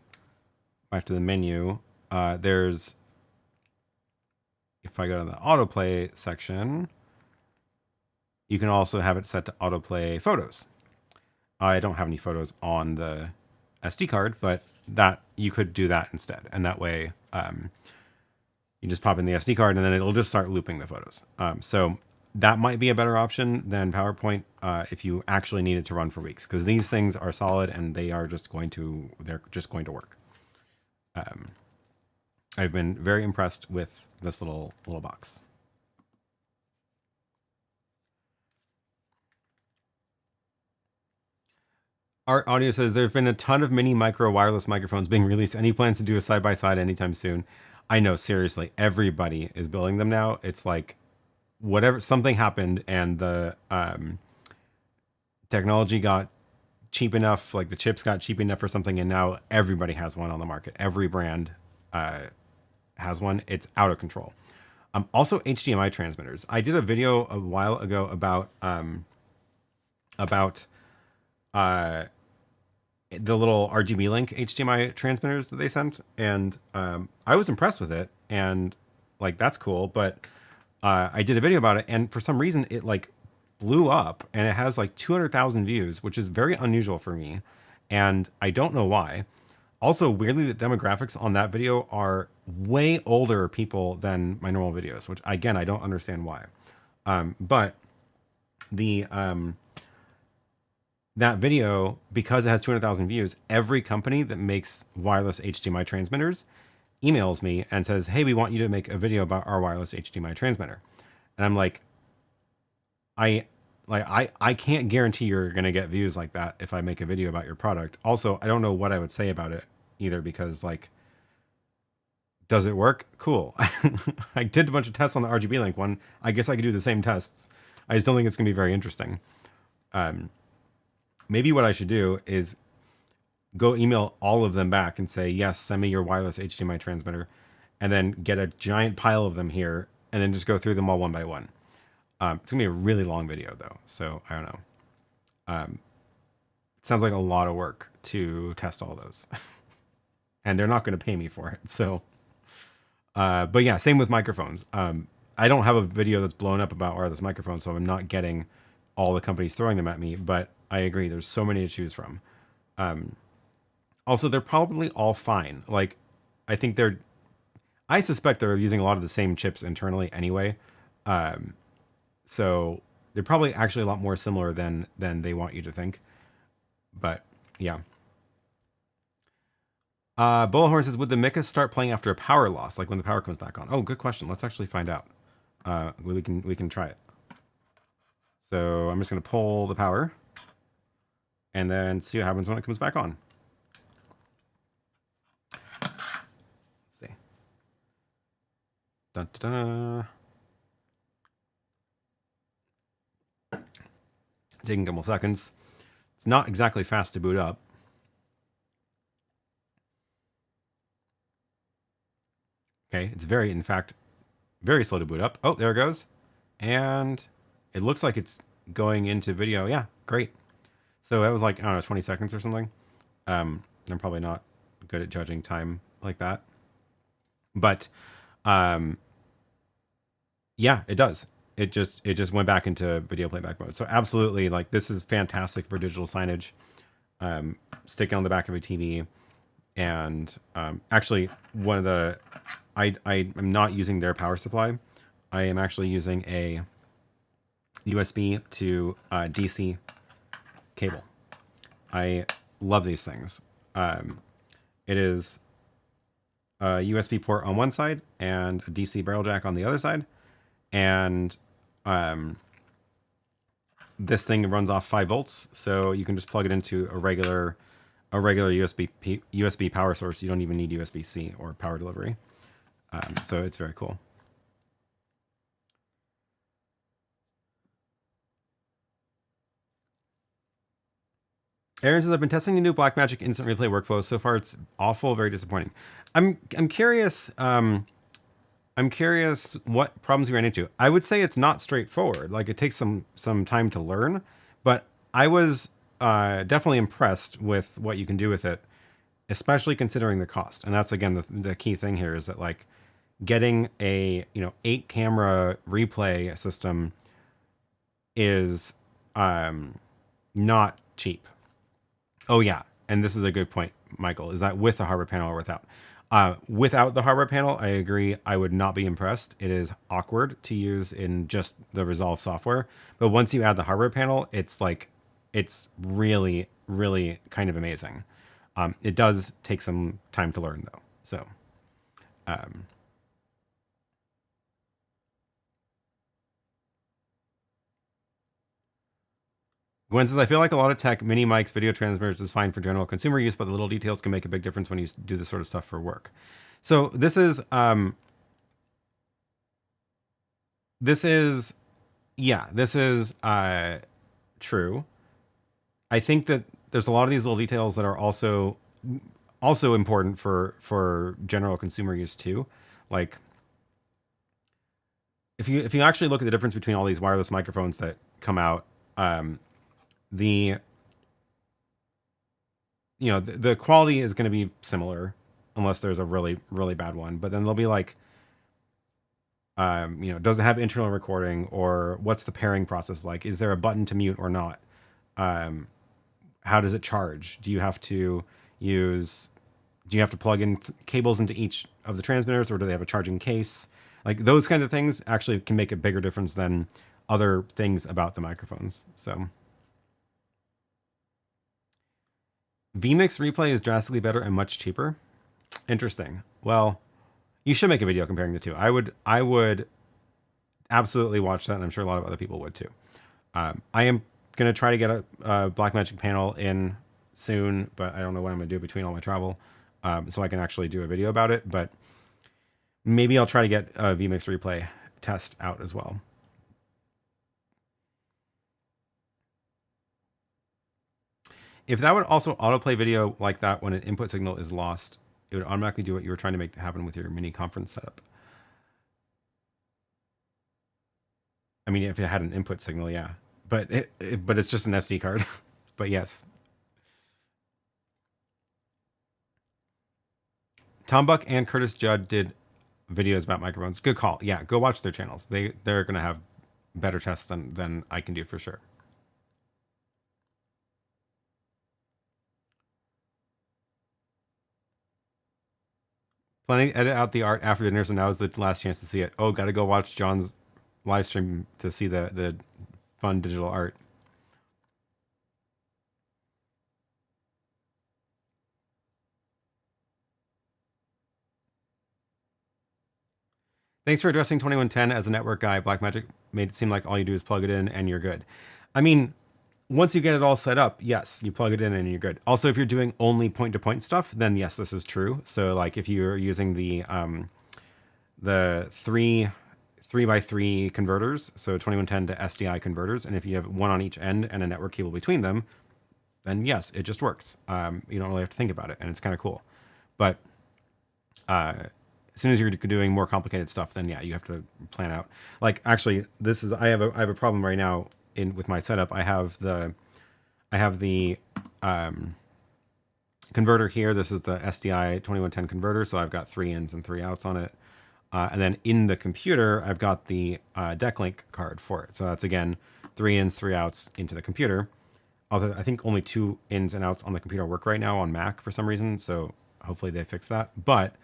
menu, there's, if I go to the autoplay section, you can also have it set to autoplay photos. I don't have any photos on the SD card, but that you could do that instead. And that way, you just pop in the SD card and then it'll just start looping the photos. So that might be a better option than PowerPoint if you actually need it to run for weeks, because these things are solid and they're just going to work. I've been very impressed with this little box. Art Audio says there's been a ton of mini micro wireless microphones being released. Any plans to do a side-by-side anytime soon? I know, seriously, everybody is building them now. It's like something happened and the technology got cheap enough, like the chips got cheap enough for something, and now everybody has one on the market. Every brand has one. It's out of control. Also HDMI transmitters. I did a video a while ago about the little RGB link HDMI transmitters that they sent, and I was impressed with it, and like that's cool. But I did a video about it, and for some reason it like blew up, and it has like 200,000 views, which is very unusual for me, and I don't know why. Also, weirdly, the demographics on that video are way older people than my normal videos, which again, I don't understand why. But the that video, because it has 200,000 views, every company that makes wireless HDMI transmitters emails me and says, hey, we want you to make a video about our wireless HDMI transmitter. And I'm like, I like I can't guarantee you're going to get views like that if I make a video about your product. Also, I don't know what I would say about it either, because like, does it work? Cool. I did a bunch of tests on the RGB Link one. I guess I could do the same tests. I just don't think it's going to be very interesting. Maybe what I should do is go email all of them back and say, yes, send me your wireless HDMI transmitter, and then get a giant pile of them here, and then just go through them all one by one. It's gonna be a really long video though, so I don't know. It sounds like a lot of work to test all those. And they're not gonna pay me for it, so. But yeah, same with microphones. I don't have a video that's blown up about wireless microphones, so I'm not getting all the companies throwing them at me, but I agree, there's so many to choose from. Also, they're probably all fine. Like, I suspect they're using a lot of the same chips internally anyway. So they're probably actually a lot more similar than they want you to think. But yeah. Bullhorn says, would the Micca start playing after a power loss, like when the power comes back on? Oh, good question. Let's actually find out. We can try it. So I'm just going to pull the power and then see what happens when it comes back on. Let's see. Dun, dun, dun. Taking a couple seconds. It's not exactly fast to boot up. Okay, it's in fact, very slow to boot up. Oh, there it goes. And it looks like it's going into video. Yeah, great. So that was like, I don't know, 20 seconds or something. I'm probably not good at judging time like that. But yeah, it does. It just went back into video playback mode. So absolutely, like, this is fantastic for digital signage. Stick it on the back of a TV. And actually, one of the, I am not using their power supply. I am actually using a USB to DC cable. I love these things. It is a USB port on one side and a DC barrel jack on the other side. And this thing runs off 5 volts, so you can just plug it into a regular USB power source. You don't even need USB-C or power delivery. So it's very cool. Aaron says, I've been testing the new Blackmagic instant replay workflow. So far, it's awful, very disappointing. I'm curious. I'm curious what problems you ran into. I would say it's not straightforward. Like, it takes some time to learn, but I was definitely impressed with what you can do with it, especially considering the cost. And that's, again, the key thing here is that, like, getting a 8 camera replay system is not cheap. Oh yeah, and this is a good point, Michael, is that with the hardware panel or without? Without the hardware panel, I agree, I would not be impressed. It is awkward to use in just the Resolve software. But once you add the hardware panel, it's like, it's really, really kind of amazing. It does take some time to learn though. So, Gwen says, I feel like a lot of tech, mini mics, video transmitters is fine for general consumer use, but the little details can make a big difference when you do this sort of stuff for work. So this is true. I think that there's a lot of these little details that are also important for general consumer use too. Like, if you actually look at the difference between all these wireless microphones that come out, the quality is going to be similar unless there's a really, really bad one. But then they'll be like, does it have internal recording, or what's the pairing process like? Is there a button to mute or not? How does it charge? Do you have to plug in cables into each of the transmitters, or do they have a charging case? Like, those kinds of things actually can make a bigger difference than other things about the microphones. So vMix replay is drastically better and much cheaper. Interesting. Well, you should make a video comparing the two. I would absolutely watch that, and I'm sure a lot of other people would too. I am gonna try to get a Blackmagic panel in soon, but I don't know what I'm gonna do between all my travel, so I can actually do a video about it. But maybe I'll try to get a vMix replay test out as well. If that would also autoplay video like that when an input signal is lost, it would automatically do what you were trying to make happen with your mini conference setup. I mean, if it had an input signal, yeah, but but it's just an SD card. But yes, Tom Buck and Curtis Judd did videos about microphones. Good call. Yeah, go watch their channels. They're gonna have better tests than I can do for sure. Planning to edit out the art after dinner, so now is the last chance to see it. Oh, gotta go watch John's live stream to see the fun digital art. Thanks for addressing 2110 as a network guy. Blackmagic made it seem like all you do is plug it in and you're good. I mean, once you get it all set up, yes, you plug it in and you're good. Also, if you're doing only point-to-point stuff, then yes, this is true. So like if you're using the 3x3 converters, so 2110 to SDI converters, and if you have one on each end and a network cable between them, then yes, it just works. You don't really have to think about it, and it's kind of cool. But as soon as you're doing more complicated stuff, then yeah, you have to plan out. Like actually, this is I have a problem right now with my setup. I have the converter here. This is the SDI 2110 converter, so I've got 3 ins and 3 outs on it. And then in the computer, I've got the deck link card for it. So that's again 3 ins, 3 outs into the computer. Although I think only 2 ins and outs on the computer work right now on Mac for some reason. So hopefully they fix that. But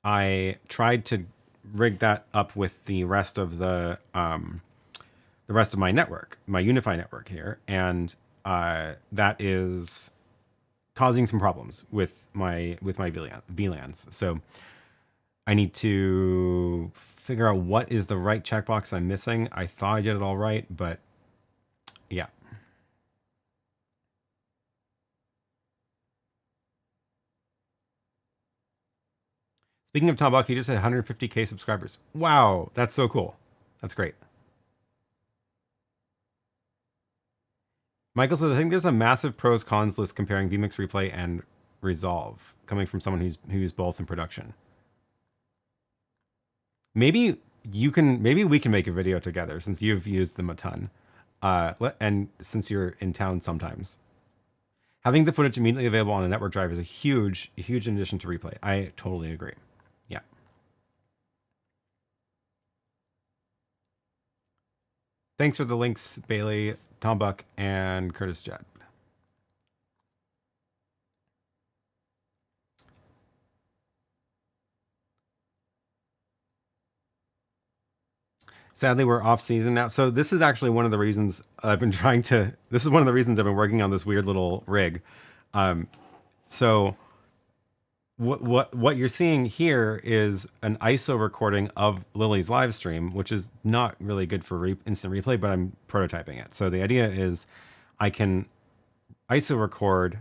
I tried to rig that up with the rest of the rest of my network, my Unify network here, and that is causing some problems with my VLANs. So I need to figure out what is the right checkbox I'm missing. I thought I did it all right, but yeah. Speaking of Tom Buck, he just had 150K subscribers. Wow, that's so cool. That's great. Michael says, I think there's a massive pros cons list comparing vMix Replay and Resolve, coming from someone who's both in production. Maybe we can make a video together since you've used them a ton, and since you're in town sometimes. Having the footage immediately available on a network drive is a huge addition to Replay. I totally agree. Yeah. Thanks for the links, Bailey, Tom Buck, and Curtis Judd. Sadly, we're off season now. So this is actually one of the reasons I've been this is one of the reasons I've been working on this weird little rig. So what you're seeing here is an ISO recording of Lily's live stream, which is not really good for instant replay, but I'm prototyping it. So the idea is I can ISO record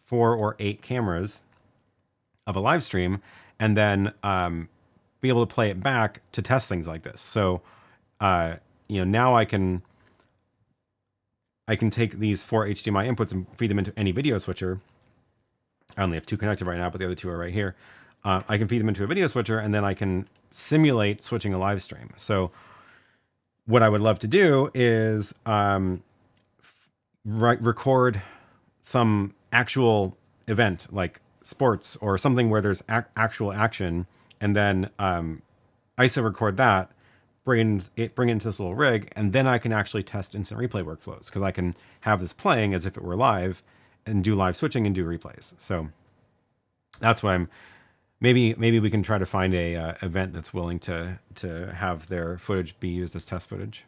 4 or 8 cameras of a live stream and then be able to play it back to test things like this. So now I can take these 4 HDMI inputs and feed them into any video switcher. I only have 2 connected right now, but the other 2 are right here. I can feed them into a video switcher, and then I can simulate switching a live stream. So what I would love to do is record some actual event, like sports or something where there's actual action, and then ISO record that, bring it into this little rig, and then I can actually test instant replay workflows because I can have this playing as if it were live and do live switching and do replays. So that's what I'm maybe we can try to find a event that's willing to have their footage be used as test footage.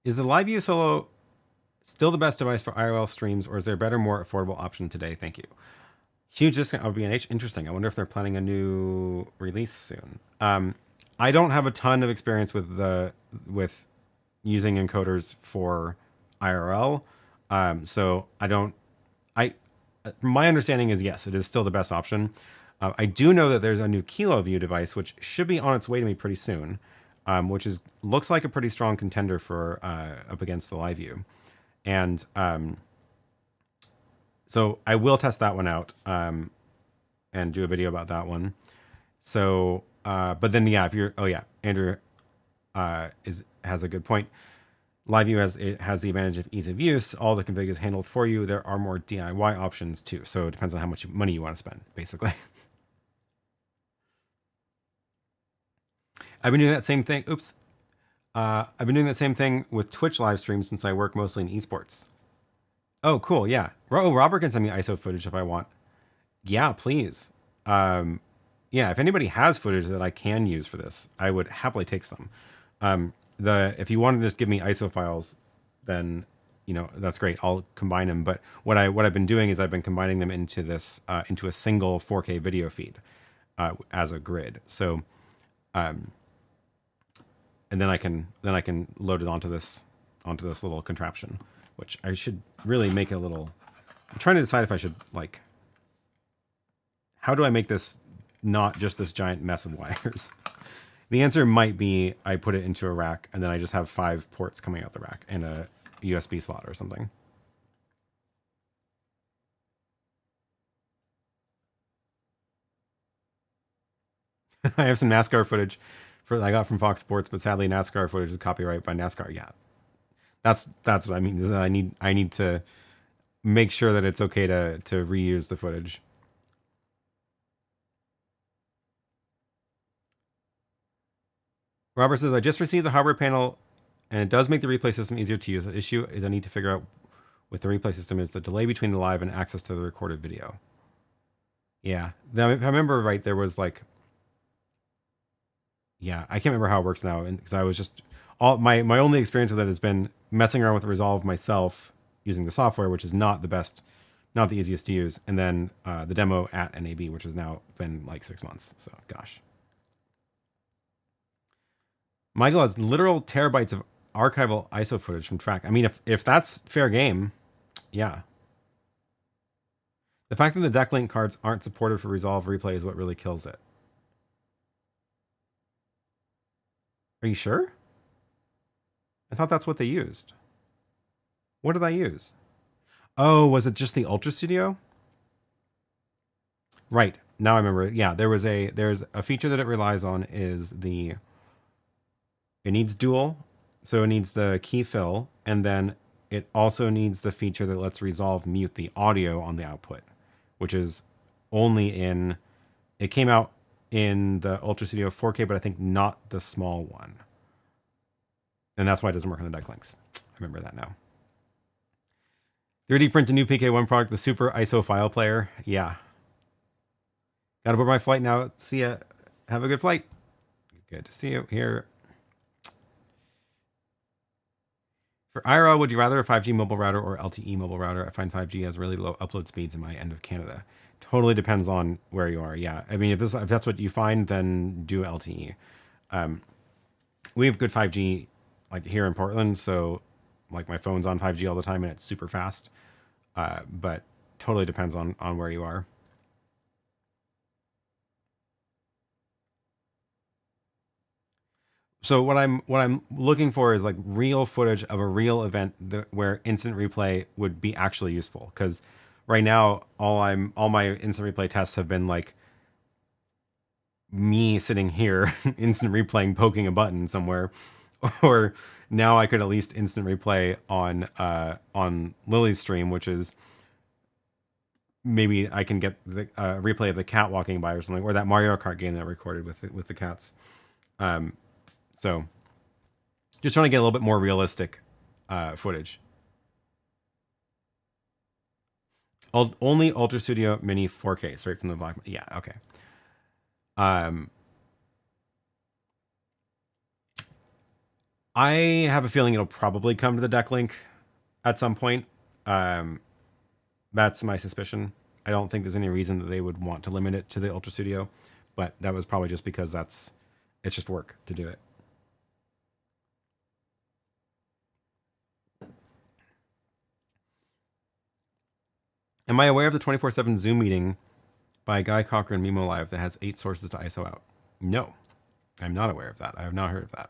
Is the live view solo Still the best device for IRL streams, or is there a better, more affordable option today? Thank you. Huge discount of B&H. Interesting. I wonder if they're planning a new release soon. I don't have a ton of experience with using encoders for IRL, so I don't. My understanding is yes, it is still the best option. I do know that there's a new Kilo View device which should be on its way to me pretty soon, which looks like a pretty strong contender for up against the Live View, and so I will test that one out and do a video about that one. So, but then yeah, if you're, oh yeah, Andrew has a good point. LiveView has the advantage of ease of use. All the config is handled for you. There are more DIY options too. So it depends on how much money you want to spend, basically. I've been doing that same thing. Oops. I've been doing that same thing with Twitch live streams since I work mostly in esports. Oh, cool. Yeah. Oh, Robert can send me ISO footage if I want. Yeah, please. Yeah, if anybody has footage that I can use for this, I would happily take some. If you want to just give me ISO files, then that's great. I'll combine them. But what I've been doing is I've been combining them into this into a single 4K video feed as a grid. So, and then I can load it onto this little contraption, which I should really make a little. I'm trying to decide if I should how do I make this not just this giant mess of wires? The answer might be I put it into a rack and then I just have 5 ports coming out the rack and a USB slot or something. I have some NASCAR footage I got from Fox Sports, but sadly NASCAR footage is copyright by NASCAR. Yeah, that's what I mean. Is that I need to make sure that it's okay to reuse the footage. Robert says, I just received the hardware panel and it does make the replay system easier to use. The issue is I need to figure out with the replay system is the delay between the live and access to the recorded video. Yeah. Now, if I remember right, there was yeah, I can't remember how it works now. Because I was just, my only experience with it has been messing around with Resolve myself using the software, which is not the best, not the easiest to use. And then the demo at NAB, which has now been 6 months. So, gosh. Michael has literal terabytes of archival ISO footage from track. I mean, if that's fair game, yeah. The fact that the deck link cards aren't supported for Resolve replay is what really kills it. Are you sure? I thought that's what they used. What did I use? Oh, was it just the Ultra Studio? Right. Now I remember. Yeah, there's a feature that it relies on is it needs dual, so it needs the key fill, and then it also needs the feature that lets Resolve mute the audio on the output, which is only it came out in the Ultra Studio 4K, but I think not the small one. And that's why it doesn't work on the deck links. I remember that now. 3D print a new PK1 product, the Super ISO file player. Yeah. Gotta board my flight now. See ya. Have a good flight. Good to see you here. For IRL, would you rather a 5G mobile router or LTE mobile router? I find 5G has really low upload speeds in my end of Canada. Totally depends on where you are. Yeah, I mean, if that's what you find, then do LTE. We have good 5G here in Portland, so my phone's on 5G all the time and it's super fast. But totally depends on where you are. So what I'm looking for is real footage of a real event where instant replay would be actually useful. Because right now all my instant replay tests have been me sitting here instant replaying, poking a button somewhere, or now I could at least instant replay on Lily's stream, which is maybe I can get the replay of the cat walking by or something, or that Mario Kart game that I recorded with the cats. So just trying to get a little bit more realistic footage. Only Ultra Studio Mini 4K, straight from the black. Yeah, okay. I have a feeling it'll probably come to the deck link. at some point. That's my suspicion. I don't think there's any reason that they would want to limit it to the Ultra Studio, but that was probably just because it's just work to do it. Am I aware of the 24/7 Zoom meeting by Guy Cochran Mimo Live that has 8 sources to ISO out? No, I'm not aware of that. I have not heard of that.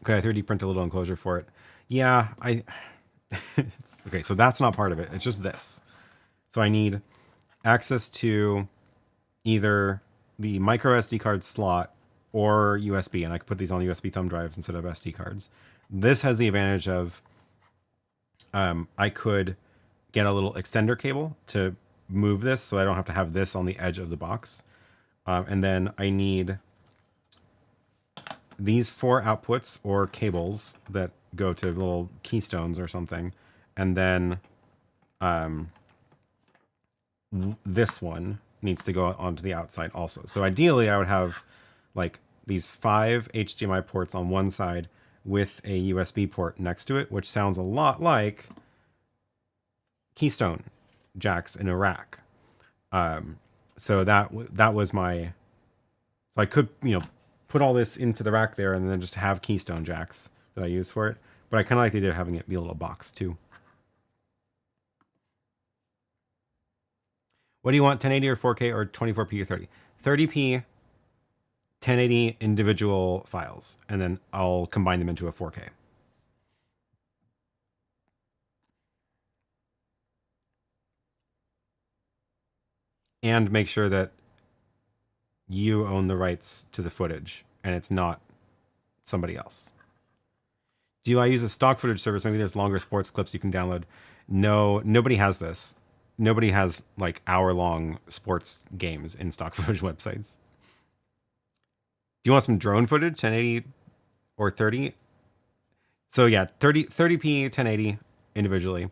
Could I 3D print a little enclosure for it? Yeah, okay, so that's not part of it. It's just this. So I need access to either the micro SD card slot or USB, and I could put these on USB thumb drives instead of SD cards. This has the advantage of I could get a little extender cable to move this so I don't have to have this on the edge of the box. And then I need these 4 outputs or cables that go to little keystones or something. And then this one needs to go onto the outside also. So ideally I would have like these 5 HDMI ports on one side with a USB port next to it, which sounds a lot like keystone jacks in a rack. So that was my, so I could, put all this into the rack there and then just have keystone jacks that I use for it. But I kind of like the idea of having it be a little box too. What do you want, 1080 or 4K or 24p or 30? 30p, 1080 individual files, and then I'll combine them into a 4K. And make sure that you own the rights to the footage and it's not somebody else. Do I use a stock footage service? Maybe there's longer sports clips you can download. No, nobody has this. Nobody has like hour-long sports games in stock footage websites. Do you want some drone footage, 1080 or 30? So yeah, 30p, 1080 individually.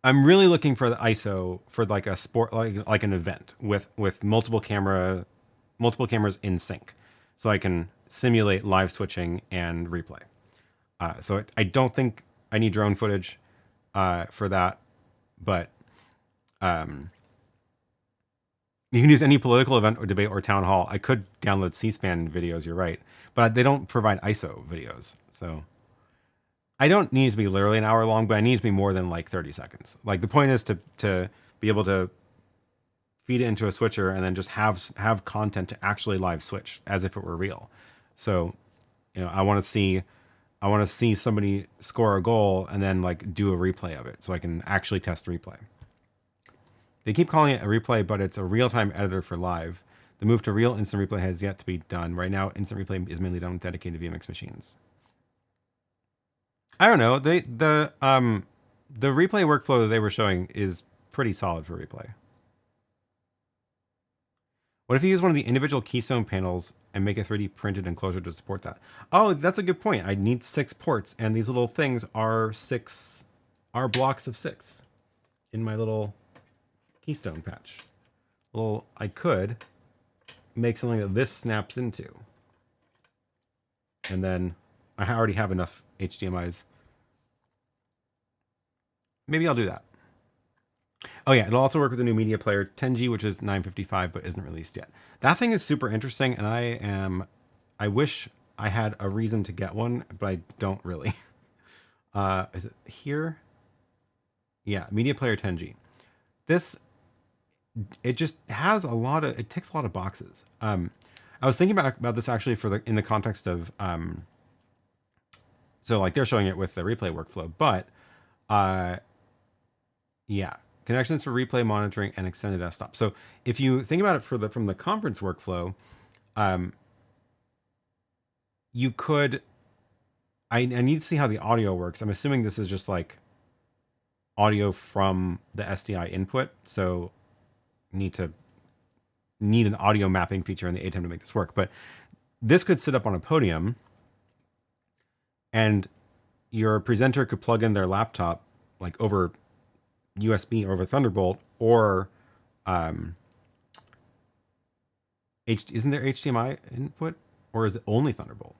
I'm really looking for the ISO for like a sport, like an event with multiple cameras in sync, so I can simulate live switching and replay. So I don't think I need drone footage for that, but you can use any political event or debate or town hall. I could download C-SPAN videos, you're right, but they don't provide ISO videos, so I don't need it to be literally an hour long, but I need it to be more than like 30 seconds. Like the point is to be able to feed it into a switcher and then just have content to actually live switch as if it were real. So, I want to see somebody score a goal and then like do a replay of it so I can actually test replay. They keep calling it a replay, but it's a real-time editor for live. The move to real instant replay has yet to be done. Right now, instant replay is mainly done with dedicated VMix machines. I don't know. The replay workflow that they were showing is pretty solid for replay. What if you use one of the individual keystone panels and make a 3D printed enclosure to support that? Oh, that's a good point. I need 6 ports, and these little things are blocks of 6 in my little keystone patch. Well, I could make something that this snaps into, and then I already have enough HDMIs. Maybe I'll do that. Oh yeah, it'll also work with the new media player 10G, which is 955 but isn't released yet. That thing is super interesting, and I wish I had a reason to get one, but I don't really. Is it here? Yeah, media player 10G. It just has it ticks a lot of boxes. I was thinking about this actually in the context of so like they're showing it with the replay workflow, but yeah, connections for replay monitoring and extended desktop. So if you think about it from the conference workflow, you could. I need to see how the audio works. I'm assuming this is just like audio from the SDI input, so need an audio mapping feature in the ATEM to make this work. But this could sit up on a podium, and your presenter could plug in their laptop like over USB or over Thunderbolt, or isn't there HDMI input, or is it only Thunderbolt?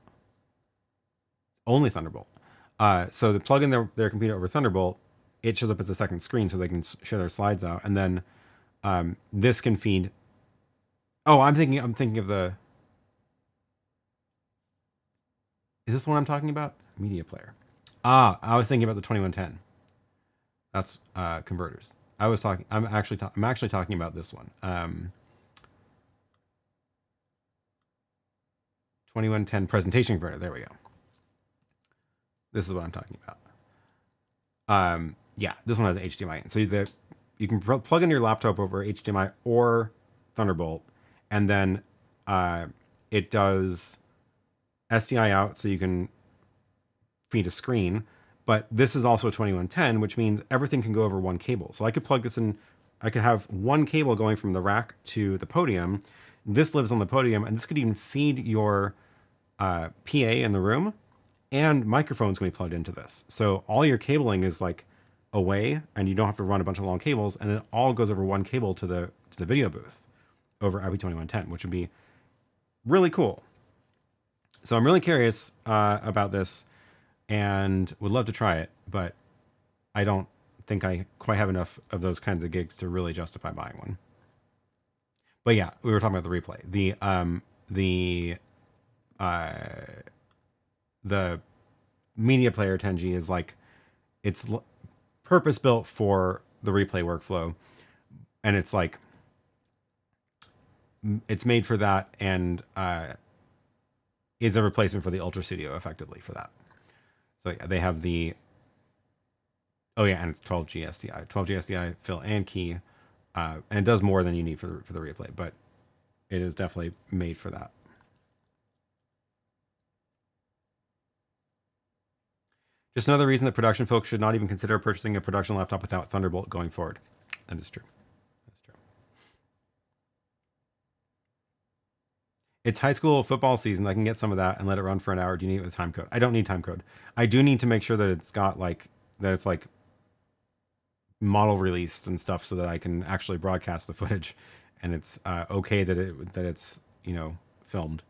only Thunderbolt. So they plug in their computer over Thunderbolt. It shows up as a second screen so they can share their slides out, and then this can feed. Oh, I'm thinking of the. Is this the one I'm talking about? Media player. Ah, I was thinking about the 2110. That's converters. I'm actually talking about this one. 2110 presentation converter. There we go. This is what I'm talking about. Yeah, this one has HDMI in. So you can plug in your laptop over HDMI or Thunderbolt, and then it does SDI out, so you can feed a screen. But this is also 2110, which means everything can go over one cable. So I could plug this in. I could have one cable going from the rack to the podium. This lives on the podium, and this could even feed your PA in the room, and microphones can be plugged into this. So all your cabling is like away, and you don't have to run a bunch of long cables, and it all goes over one cable to the video booth over IP2110, which would be really cool. So I'm really curious about this and would love to try it, but I don't think I quite have enough of those kinds of gigs to really justify buying one. But yeah, we were talking about the replay. The media player 10G is like, it's purpose built for the replay workflow, and it's like, it's made for that, and is a replacement for the Ultra Studio effectively for that. So yeah, they have the, oh yeah, and it's 12G SDI, 12G SDI fill and key, and it does more than you need for the replay, but it is definitely made for that. Just another reason that production folks should not even consider purchasing a production laptop without Thunderbolt going forward. That is true. That's true. It's high school football season. I can get some of that and let it run for an hour. Do you need it with time code? I don't need time code. I do need to make sure that it's got like, that it's like model released and stuff so that I can actually broadcast the footage, and it's okay that it's, you know, filmed.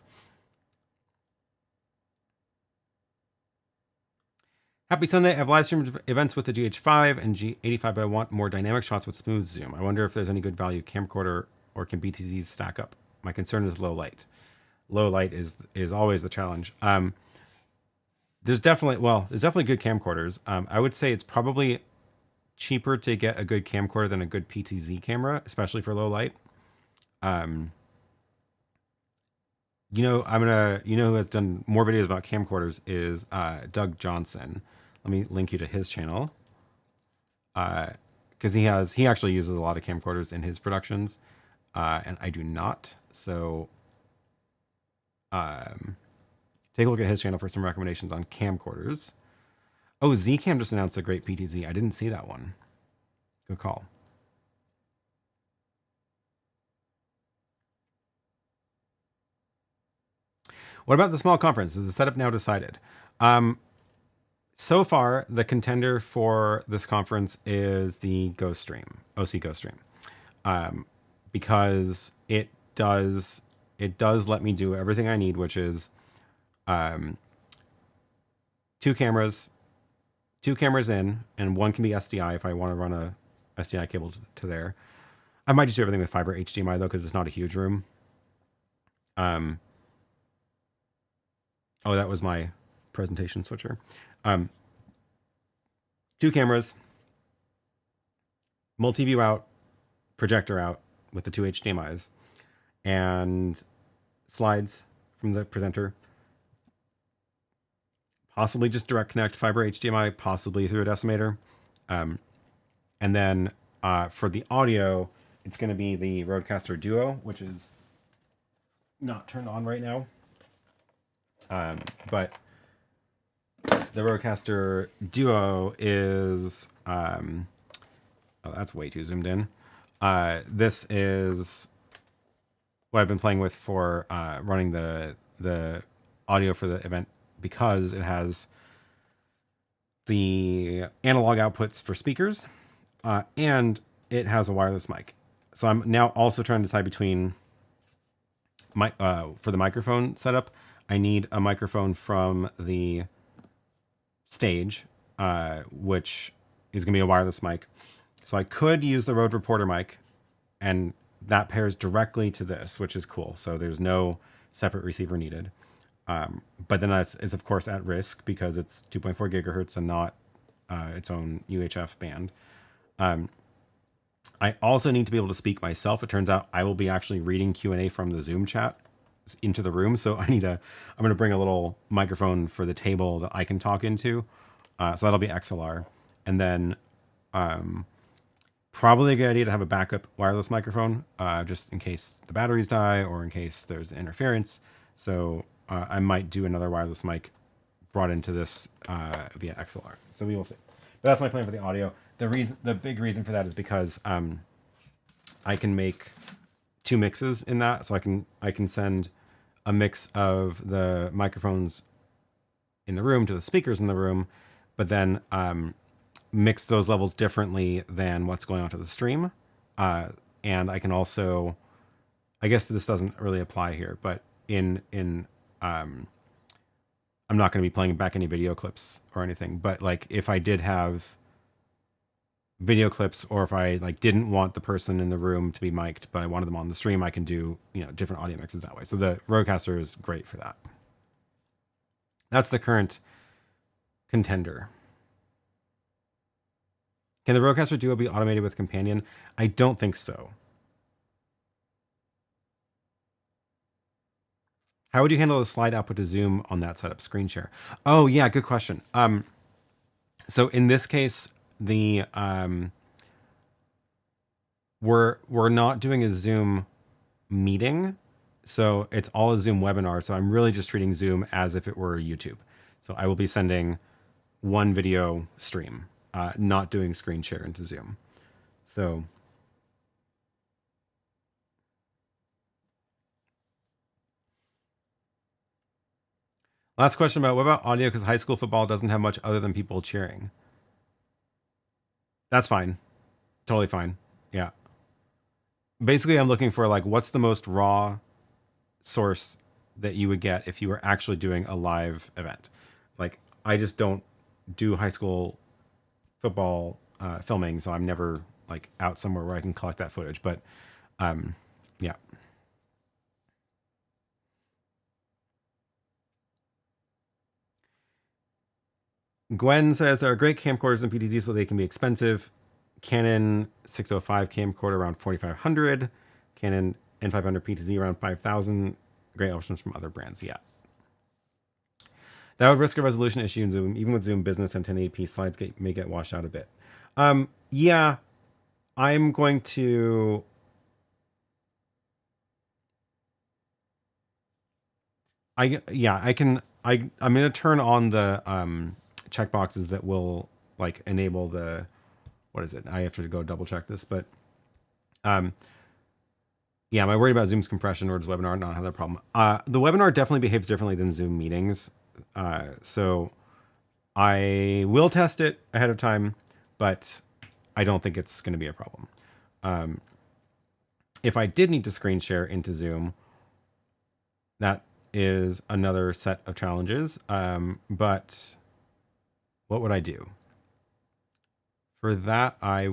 Happy Sunday. I have live streamed events with the GH5 and G85, but I want more dynamic shots with smooth zoom. I wonder if there's any good value camcorder, or can BTZs stack up? My concern is low light. Low light is always the challenge. There's definitely good camcorders. I would say it's probably cheaper to get a good camcorder than a good PTZ camera, especially for low light. You know who has done more videos about camcorders is Doug Johnson. Let me link you to his channel, because he actually uses a lot of camcorders in his productions, and I do not. So take a look at his channel for some recommendations on camcorders. Oh, Zcam just announced a great PTZ. I didn't see that one. Good call. What about the small conference? Is the setup now decided? So far, the contender for this conference is the GoStream, OSEE GoStream, because it does let me do everything I need, which is 2 cameras in, and one can be SDI if I want to run a SDI cable to there. I might just do everything with fiber HDMI though, because it's not a huge room. Oh, that was my presentation switcher. 2 cameras, multi-view out, projector out with the 2 HDMIs, and slides from the presenter. Possibly just direct connect fiber HDMI, possibly through a decimator. And then for the audio, it's going to be the Rodecaster Duo, which is not turned on right now. But the Rodecaster Duo is, oh, that's way too zoomed in. This is what I've been playing with for running the audio for the event, because it has the analog outputs for speakers, and it has a wireless mic. So I'm now also trying to decide between for the microphone setup. I need a microphone from the stage, which is going to be a wireless mic. So I could use the Rode Reporter mic, and that pairs directly to this, which is cool. So there's no separate receiver needed. But then it's of course at risk because it's 2.4 gigahertz and not its own UHF band. I also need to be able to speak myself. It turns out I will be actually reading Q&A from the Zoom chat into the room. So I'm going to bring a little microphone for the table that I can talk into. So that'll be XLR. And then probably a good idea to have a backup wireless microphone just in case the batteries die or in case there's interference. So I might do another wireless mic brought into this via XLR. So we will see. But that's my plan for the audio. The big reason for that is because I can make 2 mixes in that. So I can send a mix of the microphones in the room to the speakers in the room, but then mix those levels differently than what's going on to the stream. And I can also, I guess this doesn't really apply here, but I'm not going to be playing back any video clips or anything, but like if I did have video clips, or if I like didn't want the person in the room to be mic'd, but I wanted them on the stream, I can do, different audio mixes that way. So the Rodecaster is great for that. That's the current contender. Can the Rodecaster Duo be automated with Companion? I don't think so. How would you handle the slide output to Zoom on that setup? Screen share. Oh yeah, good question. So in this case, the we're not doing a Zoom meeting, so it's all a Zoom webinar. So I'm really just treating Zoom as if it were YouTube. So I will be sending one video stream, not doing screen share into Zoom. So last question about what about audio? Because high school football doesn't have much other than people cheering. That's fine. Totally fine. Yeah. Basically, I'm looking for like, what's the most raw source that you would get if you were actually doing a live event? Like, I just don't do high school football filming, so I'm never like out somewhere where I can collect that footage. But yeah. Gwen says there are great camcorders and PTZs, but they can be expensive. Canon 605 camcorder around 4,500. Canon N500 PTZ around 5,000. Great options from other brands. Yeah. That would risk a resolution issue in Zoom. Even with Zoom Business and 1080p, slides may get washed out a bit. Yeah, I'm going to... I'm going to turn on the checkboxes that will like enable the, what is it? I have to go double check this, but yeah, am I worried about Zoom's compression or does webinar not have that problem? The webinar definitely behaves differently than Zoom meetings. So I will test it ahead of time, but I don't think it's going to be a problem. If I did need to screen share into Zoom, that is another set of challenges. But what would I do? For that, I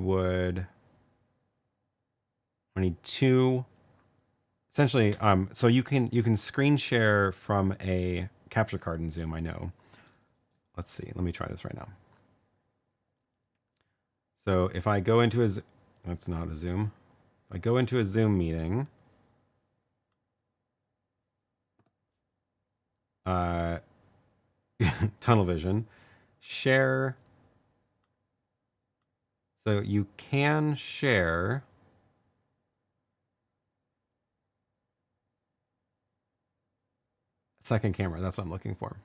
need 2. Essentially, so you can screen share from a capture card in Zoom, I know. Let's see, let me try this right now. So if I go into that's not a Zoom. If I go into a Zoom meeting, tunnel vision, share. So you can share second camera. That's what I'm looking for.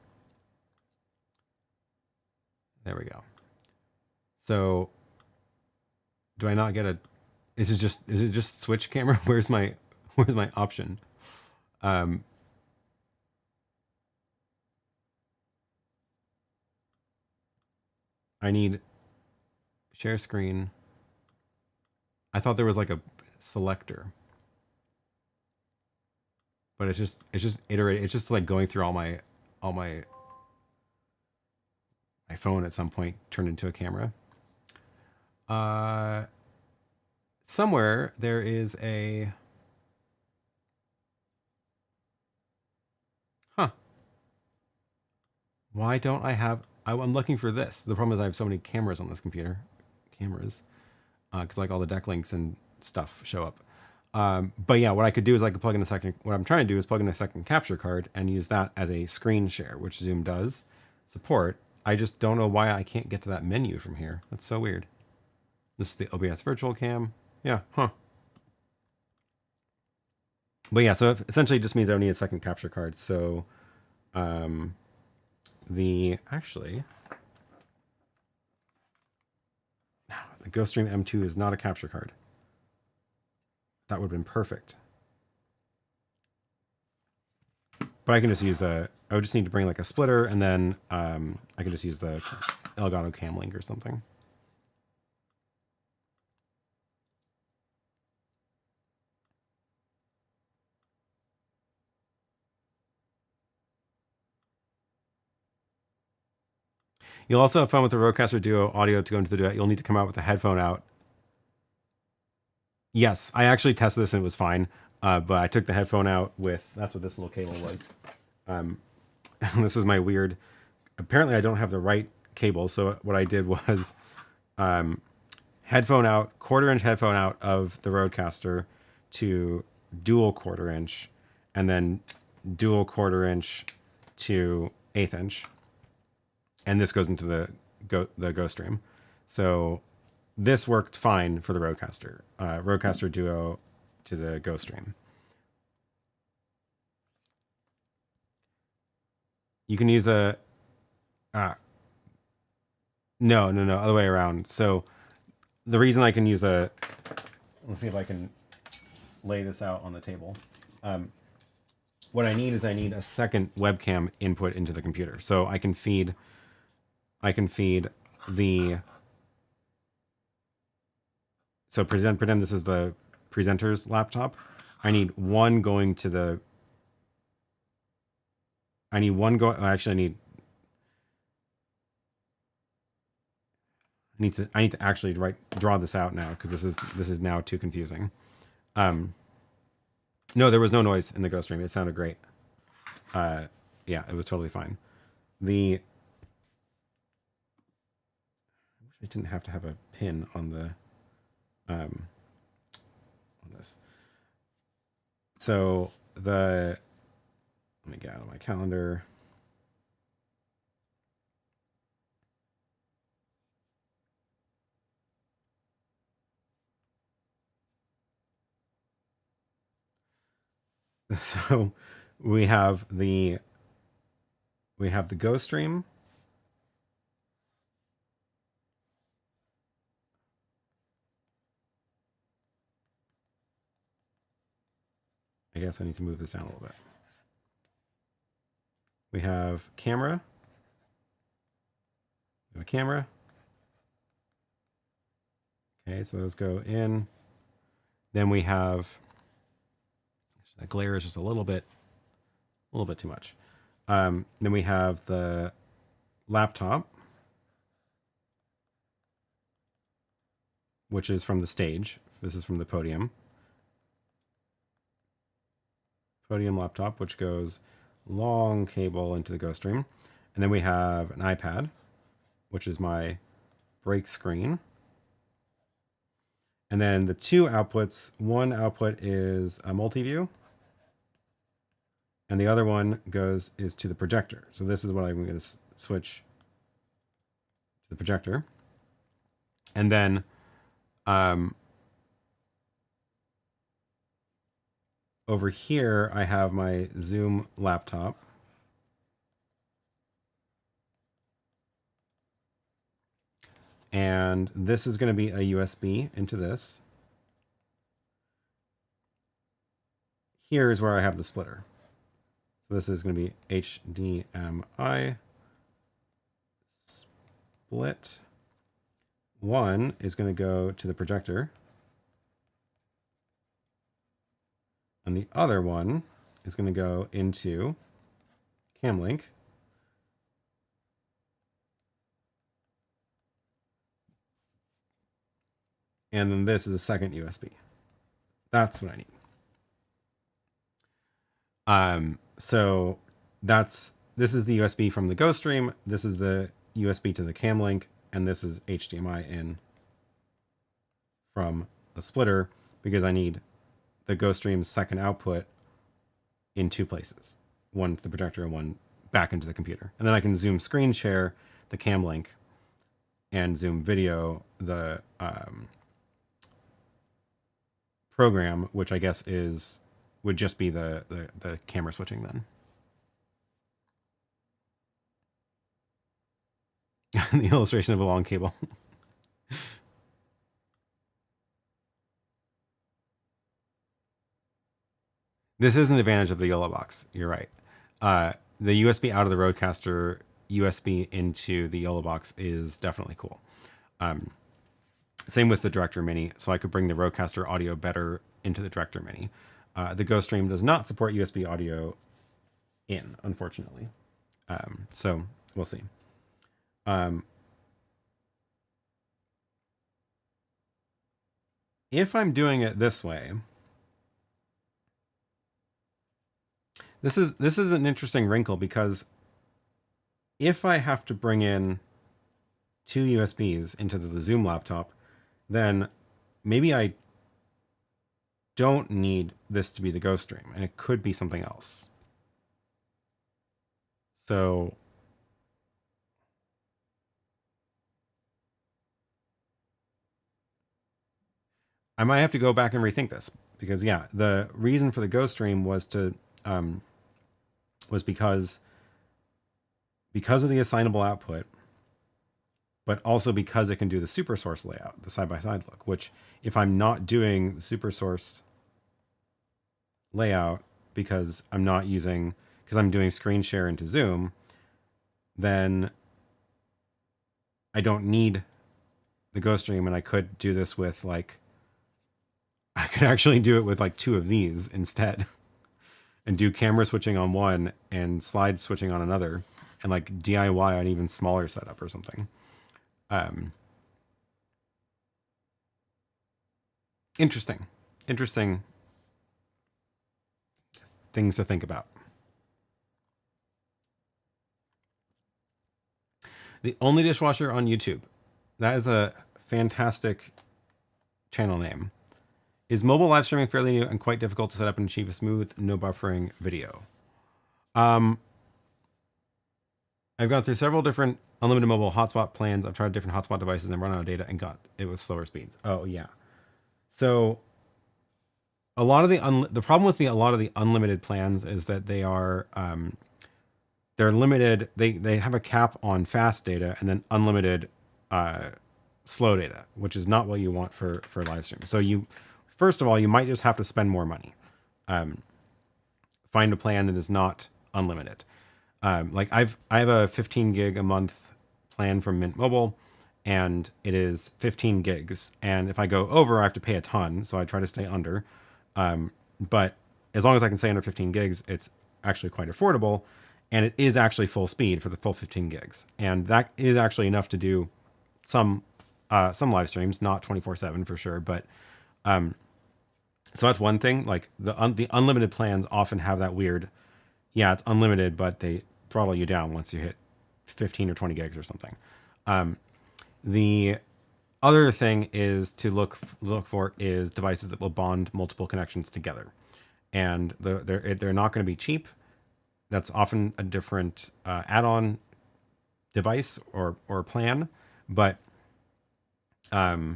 There we go. So do I not get a, is it just switch camera? Where's my option? I need share screen. I thought there was like a selector, but it's just iterating. It's just like going through all my my phone at some point turned into a camera. Somewhere there is a, huh. Why don't I have, I'm looking for this. The problem is I have so many cameras on this computer. Cameras. Because like all the deck links and stuff show up. But yeah, what I could do is I could plug in a second, what I'm trying to do is plug in a second capture card and use that as a screen share, which Zoom does support. I just don't know why I can't get to that menu from here. That's so weird. This is the OBS virtual cam. Yeah, huh. But yeah, so essentially it just means I don't need a second capture card. So actually, the GoStream M2 is not a capture card. That would have been perfect. But I can just use I would just need to bring like a splitter, and then I can just use the Elgato Cam Link or something. You'll also have fun with the Rodecaster Duo audio to go into the duet. You'll need to come out with a headphone out. Yes, I actually tested this and it was fine. But I took the headphone out with, that's what this little cable was. This is my weird, apparently I don't have the right cable. So what I did was headphone out, 1/4 inch headphone out of the Rodecaster to dual 1/4 inch, and then dual 1/4 inch to 1/8 inch. And this goes into the GoStream. So this worked fine for the Rodecaster. Rodecaster Duo to the GoStream. You can use a... No, other way around. So the reason I can use a... Let's see if I can lay this out on the table. What I need is I need a second webcam input into the computer. So I can feed the... So pretend this is the presenter's laptop. I need one going to the... I need one go... Actually, I need to actually draw this out now, because this is now too confusing. No, there was no noise in the GoStream. It sounded great. Yeah, it was totally fine. I wish I didn't have to have a pin on the on this. So let me get out of my calendar. So we have the GoStream. I guess I need to move this down a little bit. We have camera. We have a camera. Okay, so those go in. Then we have, that glare is just a little bit too much. Then we have the laptop, which is from the stage. This is from the podium. Podium laptop, which goes long cable into the GoStream. And then we have an iPad, which is my break screen. And then the two outputs, one output is a multi-view, and the other one is to the projector. So this is what I'm going to switch to the projector. And then over here, I have my Zoom laptop. And this is going to be a USB into this. Here is where I have the splitter. So this is going to be HDMI split. One is going to go to the projector. And the other one is going to go into Camlink. And then this is a second USB. That's what I need. So this is the USB from the GoStream. This is the USB to the cam link, and this is HDMI in from a splitter because I need the GoStream's second output in two places, one to the projector and one back into the computer. And then I can zoom screen share the cam link and zoom video the program, which I guess would just be the camera switching then. The illustration of a long cable. This is an advantage of the YOLO box. You're right. The USB out of the Rodecaster, USB into the YOLO box is definitely cool. Same with the Director Mini, so I could bring the Rodecaster audio better into the Director Mini. The GoStream does not support USB audio in, unfortunately. So we'll see. If I'm doing it this way, this is an interesting wrinkle, because if I have to bring in two USBs into the Zoom laptop, then maybe I don't need this to be the GoStream, and it could be something else. So I might have to go back and rethink this, because yeah, the reason for the GoStream was to because of the assignable output, but also because it can do the super source layout, the side-by-side look, which if I'm not doing the super source layout because I'm doing screen share into Zoom, then I don't need the GoStream, and I could do this with I could actually do it with two of these instead and do camera switching on one and slide switching on another, and DIY an even smaller setup or something. Interesting things to think about. The only dishwasher on YouTube. That is a fantastic channel name. Is mobile live streaming fairly new and quite difficult to set up and achieve a smooth, no buffering video? I've gone through several different unlimited mobile hotspot plans. I've tried different hotspot devices and run out of data and got it with slower speeds. Oh yeah. So a lot of the problem with a lot of the unlimited plans is that they are they're limited. They have a cap on fast data and then unlimited slow data, which is not what you want for live stream. So first of all, you might just have to spend more money. Find a plan that is not unlimited. I have a 15 gig a month plan from Mint Mobile, and it is 15 gigs. And if I go over, I have to pay a ton. So I try to stay under. But as long as I can stay under 15 gigs, it's actually quite affordable. And it is actually full speed for the full 15 gigs. And that is actually enough to do some live streams, not 24/7 for sure. But so that's one thing. The unlimited plans often have that weird, yeah, it's unlimited, but they throttle you down once you hit 15 or 20 gigs or something. The other thing is to look for is devices that will bond multiple connections together, and they're not going to be cheap. That's often a different add-on device or plan, but yeah.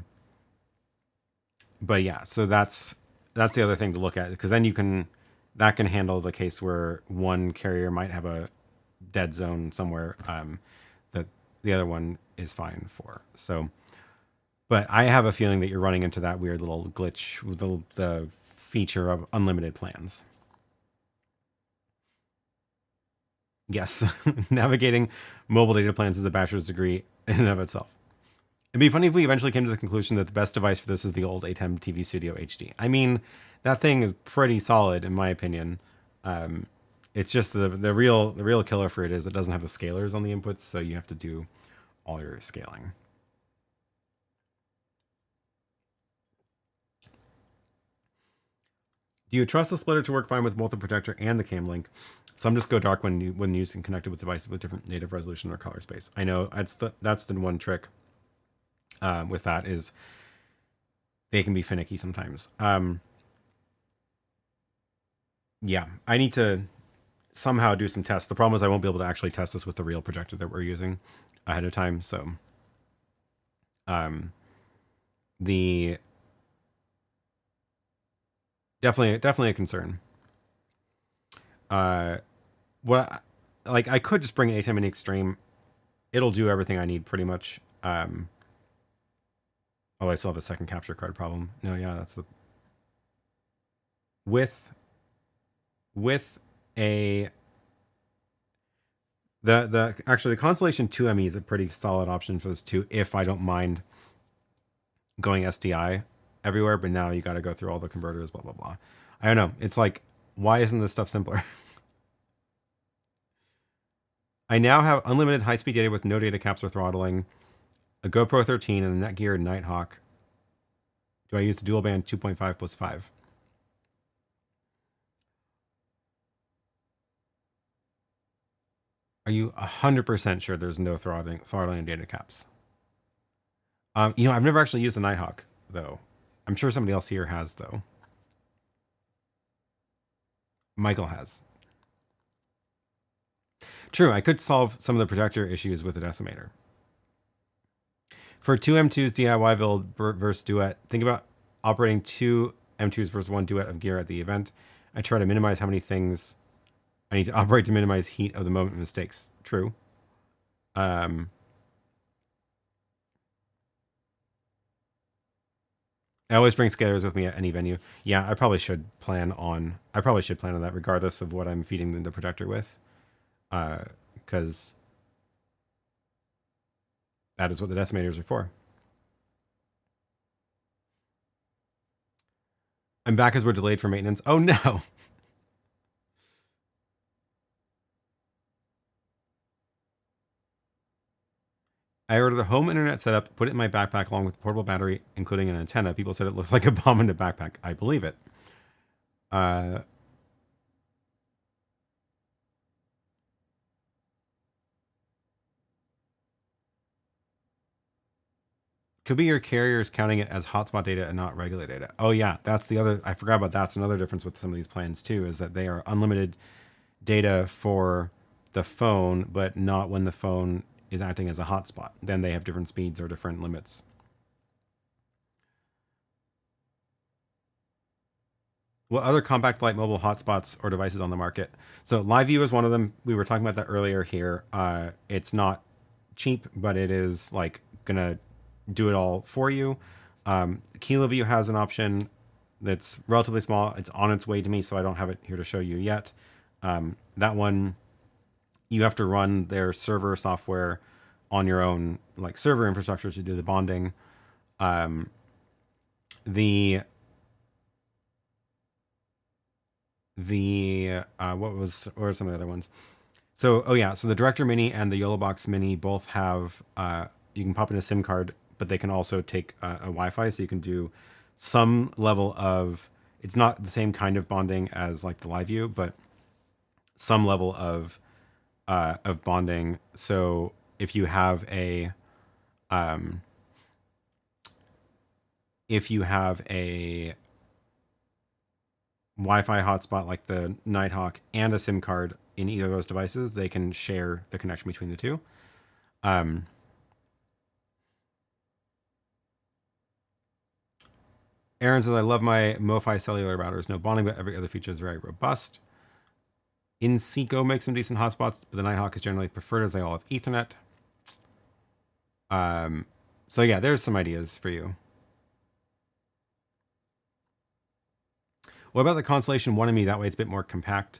So that's the other thing to look at, because then that can handle the case where one carrier might have a dead zone somewhere that the other one is fine for. So, but I have a feeling that you're running into that weird little glitch with the feature of unlimited plans. Yes, navigating mobile data plans is a bachelor's degree in and of itself. It'd be funny if we eventually came to the conclusion that the best device for this is the old ATEM TV Studio HD. I mean, that thing is pretty solid in my opinion. It's just the real killer for it is it doesn't have the scalers on the inputs, so you have to do all your scaling. Do you trust the splitter to work fine with both the projector and the cam link? Some just go dark when used and connected with devices with different native resolution or color space. I know that's the one trick with that is they can be finicky sometimes. Yeah, I need to somehow do some tests. The problem is I won't be able to actually test this with the real projector that we're using ahead of time. So, the definitely a concern. What like I could just bring an ATEM Mini Extreme. It'll do everything I need pretty much. Oh, I still have a second capture card problem. No, yeah, that's the with a actually the Constellation 2ME is a pretty solid option for this too, if I don't mind going SDI everywhere, but now you got to go through all the converters, blah blah blah. I don't know. It's like, why isn't this stuff simpler? I now have unlimited high-speed data with no data caps or throttling, a GoPro 13 and a Netgear Nighthawk. Do I use the dual band 2.5 plus 5? Are you 100% sure there's no throttling and data caps? You know, I've never actually used the Nighthawk, though. I'm sure somebody else here has, though. Michael has. True, I could solve some of the projector issues with a decimator. For two M2s DIY build versus duet, think about operating two M2s versus one duet of gear at the event. I try to minimize how many things I need to operate to minimize heat of the moment mistakes. True. I always bring scalers with me at any venue. Yeah, I probably should plan on that regardless of what I'm feeding the projector with. Because that is what the decimators are for. I'm back as we're delayed for maintenance. Oh no. I ordered a home internet setup, put it in my backpack along with a portable battery, including an antenna. People said it looks like a bomb in a backpack. I believe it. Could be your carriers counting it as hotspot data and not regular data. Oh yeah, that's the other. I forgot about that. That's another difference with some of these plans too, is that they are unlimited data for the phone, but not when the phone is acting as a hotspot. Then they have different speeds or different limits. What other compact light mobile hotspots or devices on the market? So LiveView is one of them. We were talking about that earlier here. It's not cheap, but it is like gonna do it all for you. KiloView has an option that's relatively small. It's on its way to me, so I don't have it here to show you yet. That one, you have to run their server software on your own, like server infrastructure to do the bonding. What are some of the other ones? So, oh yeah, so the Director Mini and the YOLOBox Mini both have, you can pop in a SIM card, but they can also take a Wi-Fi, so you can do some level of, it's not the same kind of bonding as like the LiveView, but some level of bonding. So if you have a Wi-Fi hotspot like the Nighthawk and a SIM card in either of those devices, they can share the connection between the two. Aaron says, I love my MoFi cellular routers. No bonding, but every other feature is very robust. InSeco makes some decent hotspots, but the Nighthawk is generally preferred as they all have Ethernet. So yeah, there's some ideas for you. What about the Constellation 1ME? That way it's a bit more compact.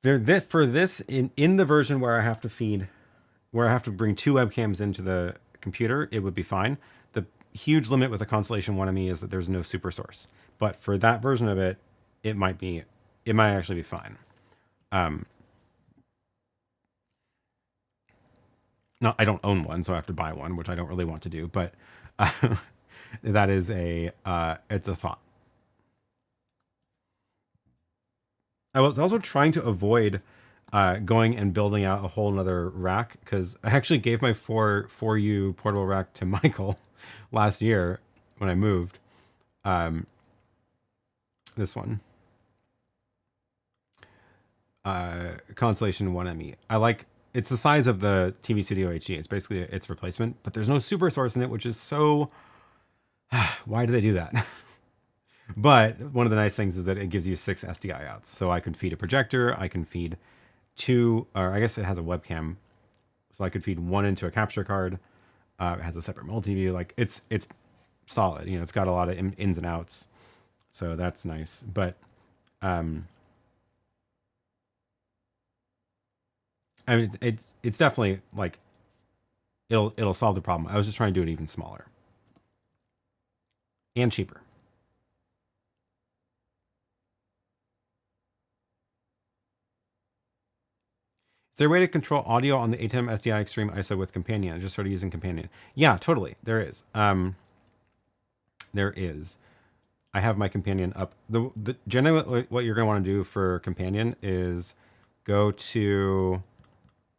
For this, in the version where I have to bring two webcams into the computer, it would be fine. The huge limit with the Constellation 1ME is that there's no super source. But for that version of it, it might actually be fine. No, I don't own one, so I have to buy one, which I don't really want to do. But that is it's a thought. I was also trying to avoid going and building out a whole nother rack, because I actually gave my 4U portable rack to Michael last year when I moved. This one. Constellation 1ME. I like, it's the size of the TV Studio HE. It's basically its replacement, but there's no super source in it, which is so, why do they do that? But one of the nice things is that it gives you 6 SDI outs. So I can feed a projector, I can feed 2, or I guess it has a webcam. So I could feed 1 into a capture card. It has a separate multi-view. Like it's solid, you know, it's got a lot of ins and outs. So that's nice. But, I mean, it's definitely like it'll solve the problem. I was just trying to do it even smaller and cheaper. Is there a way to control audio on the ATEM SDI Extreme ISO with Companion? I just started using Companion. Yeah, totally. There is. There is. I have my Companion up. The generally what you're gonna want to do for Companion is go to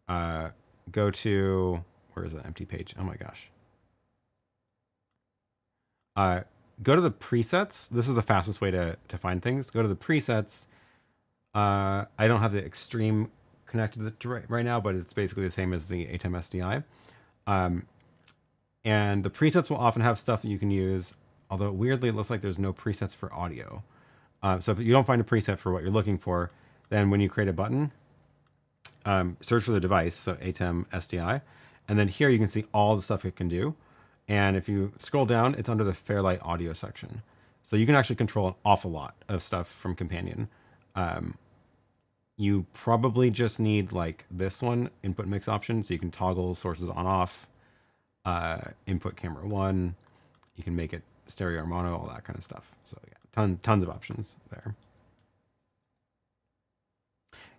where is the empty page? Oh my gosh. Go to the presets. This is the fastest way to find things. Go to the presets. I don't have the Extreme connected right now, but it's basically the same as the ATEM SDI. And the presets will often have stuff that you can use, although weirdly it looks like there's no presets for audio. So if you don't find a preset for what you're looking for, then when you create a button, search for the device, so ATEM SDI, and then here you can see all the stuff it can do. And if you scroll down, it's under the Fairlight audio section. So you can actually control an awful lot of stuff from Companion. You probably just need like this one, input mix option, so you can toggle sources on off, input camera 1, you can make it stereo or mono, all that kind of stuff. So yeah, tons of options there.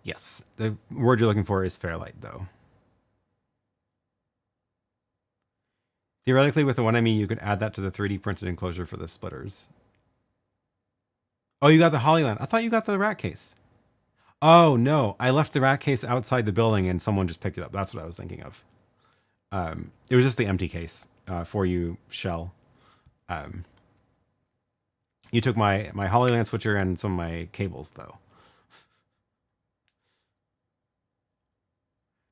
Yes, the word you're looking for is Fairlight though. Theoretically, with the 1ME, you could add that to the 3D printed enclosure for the splitters. Oh, you got the Hollyland. I thought you got the rat case. Oh, no. I left the rat case outside the building and someone just picked it up. That's what I was thinking of. It was just the empty case for you, shell. You took my Hollyland switcher and some of my cables, though.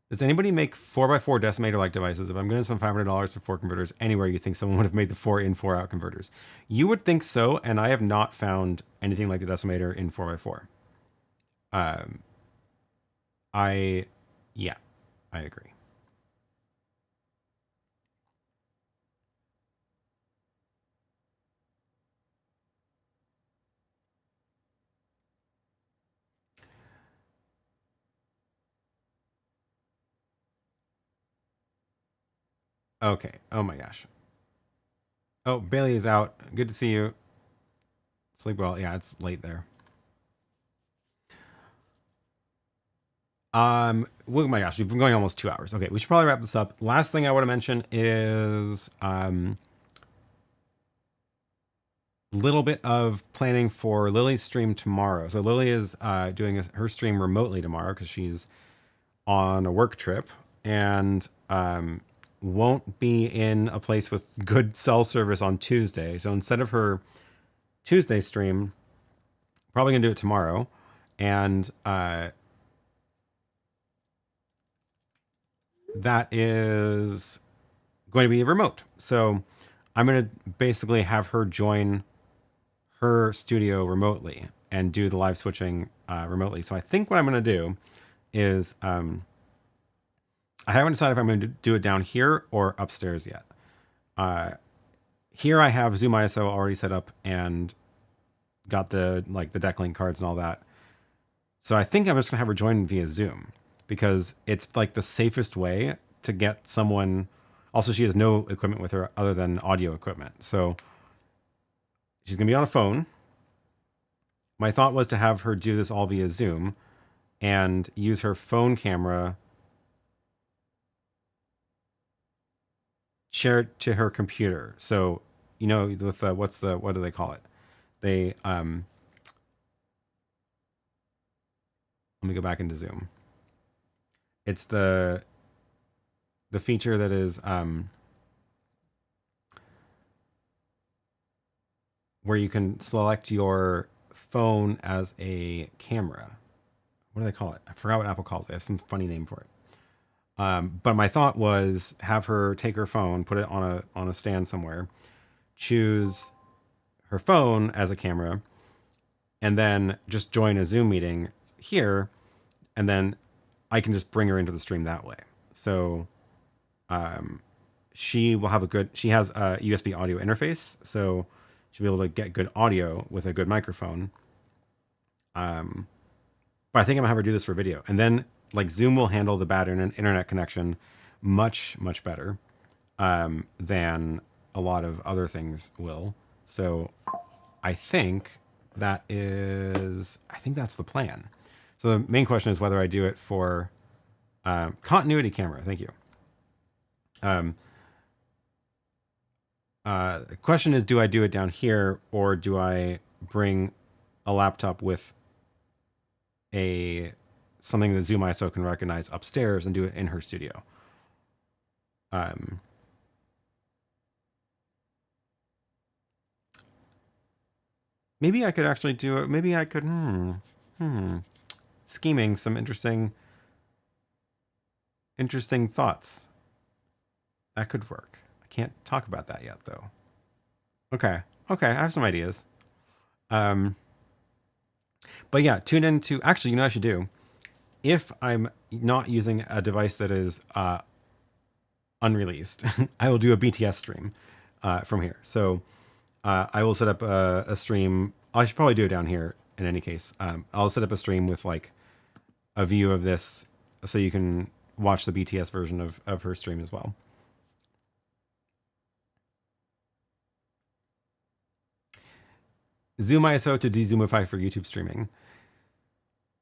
Does anybody make 4x4 decimator-like devices? If I'm going to spend $500 for 4 converters anywhere, you think someone would have made the 4-in, 4-out converters? You would think so, and I have not found anything like the decimator in 4x4. Yeah, I agree. Okay. Oh my gosh. Oh, Bailey is out. Good to see you. Sleep well. Yeah, it's late there. Oh my gosh, we've been going almost 2 hours. Okay, we should probably wrap this up. Last thing I want to mention is little bit of planning for Lily's stream tomorrow. So Lily is doing her stream remotely tomorrow because she's on a work trip and won't be in a place with good cell service on Tuesday. So instead of her Tuesday stream, probably gonna do it tomorrow. And that is going to be remote. So I'm going to basically have her join her studio remotely and do the live switching remotely. So I think what I'm going to do is I haven't decided if I'm going to do it down here or upstairs yet. Here I have Zoom ISO already set up and got the deck link cards and all that. So I think I'm just going to have her join via Zoom because it's like the safest way to get someone. Also, she has no equipment with her other than audio equipment. So she's going to be on a phone. My thought was to have her do this all via Zoom and use her phone camera, share it to her computer. So, you know, with the, what do they call it? They, Let me go back into Zoom. It's the feature that is where you can select your phone as a camera. What do they call it? I forgot what Apple calls it. They have some funny name for it. But my thought was have her take her phone, put it on a stand somewhere, choose her phone as a camera, and then just join a Zoom meeting here, and then I can just bring her into the stream that way. So she will have she has a USB audio interface, so she'll be able to get good audio with a good microphone. But I think I'm gonna have her do this for video, and then like Zoom will handle the bad internet connection much better than a lot of other things will. So I think that's the plan. So the main question is whether I do it for continuity camera. Thank you. The question is, do I do it down here, or do I bring a laptop with something that Zoom ISO can recognize upstairs and do it in her studio? Maybe I could actually do it. Maybe I could, scheming some interesting thoughts. That could work. I can't talk about that yet though. Okay, I have some ideas. But yeah, tune into, actually, you know what I should do? If I'm not using a device that is unreleased, I will do a BTS stream from here. So I will set up a stream. I should probably do it down here in any case. I'll set up a stream with like a view of this so you can watch the BTS version of her stream as well. Zoom ISO to de-zoomify for YouTube streaming.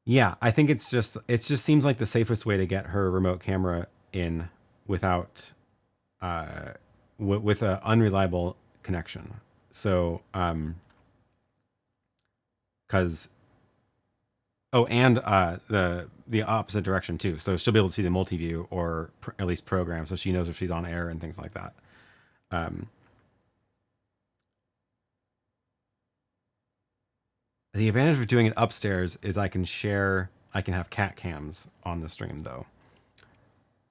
Yeah, I think it just seems like the safest way to get her remote camera in without with an unreliable connection. So because and the opposite direction too. So she'll be able to see the multi-view, or at least program, so she knows if she's on air and things like that. The advantage of doing it upstairs is I can have cat cams on the stream though.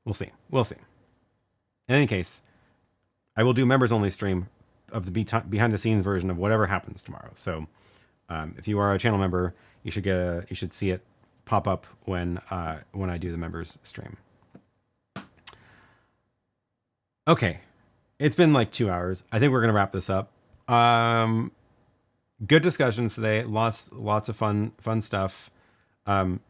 We'll see. In any case, I will do members only stream of the behind the scenes version of whatever happens tomorrow. So if you are a channel member, you should see it pop up when I do the members stream. Okay, it's been like 2 hours. I think we're gonna wrap this up. Good discussions today. Lots of fun stuff. Thank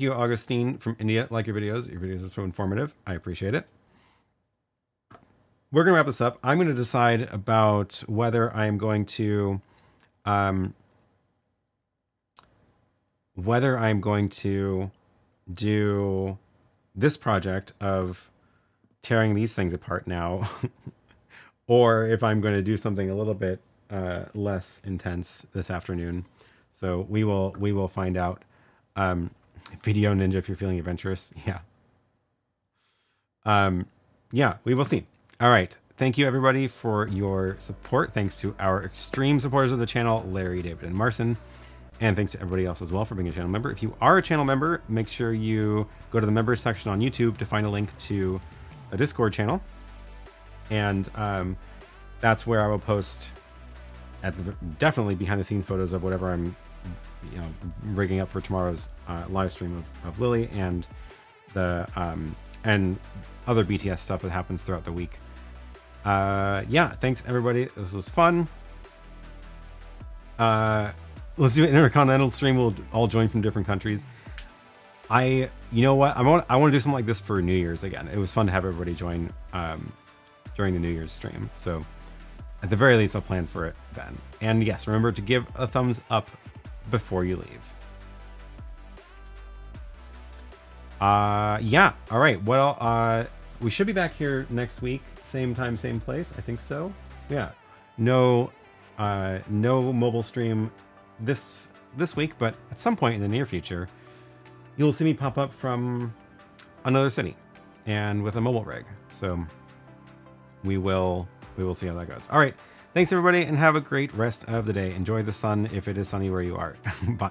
you, Augustine from India. Like your videos. Your videos are so informative. I appreciate it. We're gonna wrap this up. I'm gonna decide about whether I am going to do this project of tearing these things apart now, or if I'm going to do something a little bit less intense this afternoon. So we will find out. Video Ninja, if you're feeling adventurous. Yeah, we will see. All right. Thank you everybody for your support. Thanks to our extreme supporters of the channel, Larry, David, and Marcin. And thanks to everybody else as well for being a channel member. If you are a channel member, make sure you go to the members section on YouTube to find a link to a Discord channel. And that's where I will post definitely behind the scenes photos of whatever I'm rigging up for tomorrow's live stream of Lily, and the and other BTS stuff that happens throughout the week. Yeah, thanks everybody. This was fun. Let's do an intercontinental stream. We'll all join from different countries. You know what? I want to do something like this for New Year's again. It was fun to have everybody join during the New Year's stream. So at the very least, I'll plan for it then. And yes, remember to give a thumbs up before you leave. Yeah. All right. Well, we should be back here next week. Same time, same place. I think so. Yeah. No mobile stream this this week, but at some point in the near future, you'll see me pop up from another city and with a mobile rig. So we will see how that goes. All right. Thanks everybody, and have a great rest of the day. Enjoy the sun if it is sunny where you are. Bye.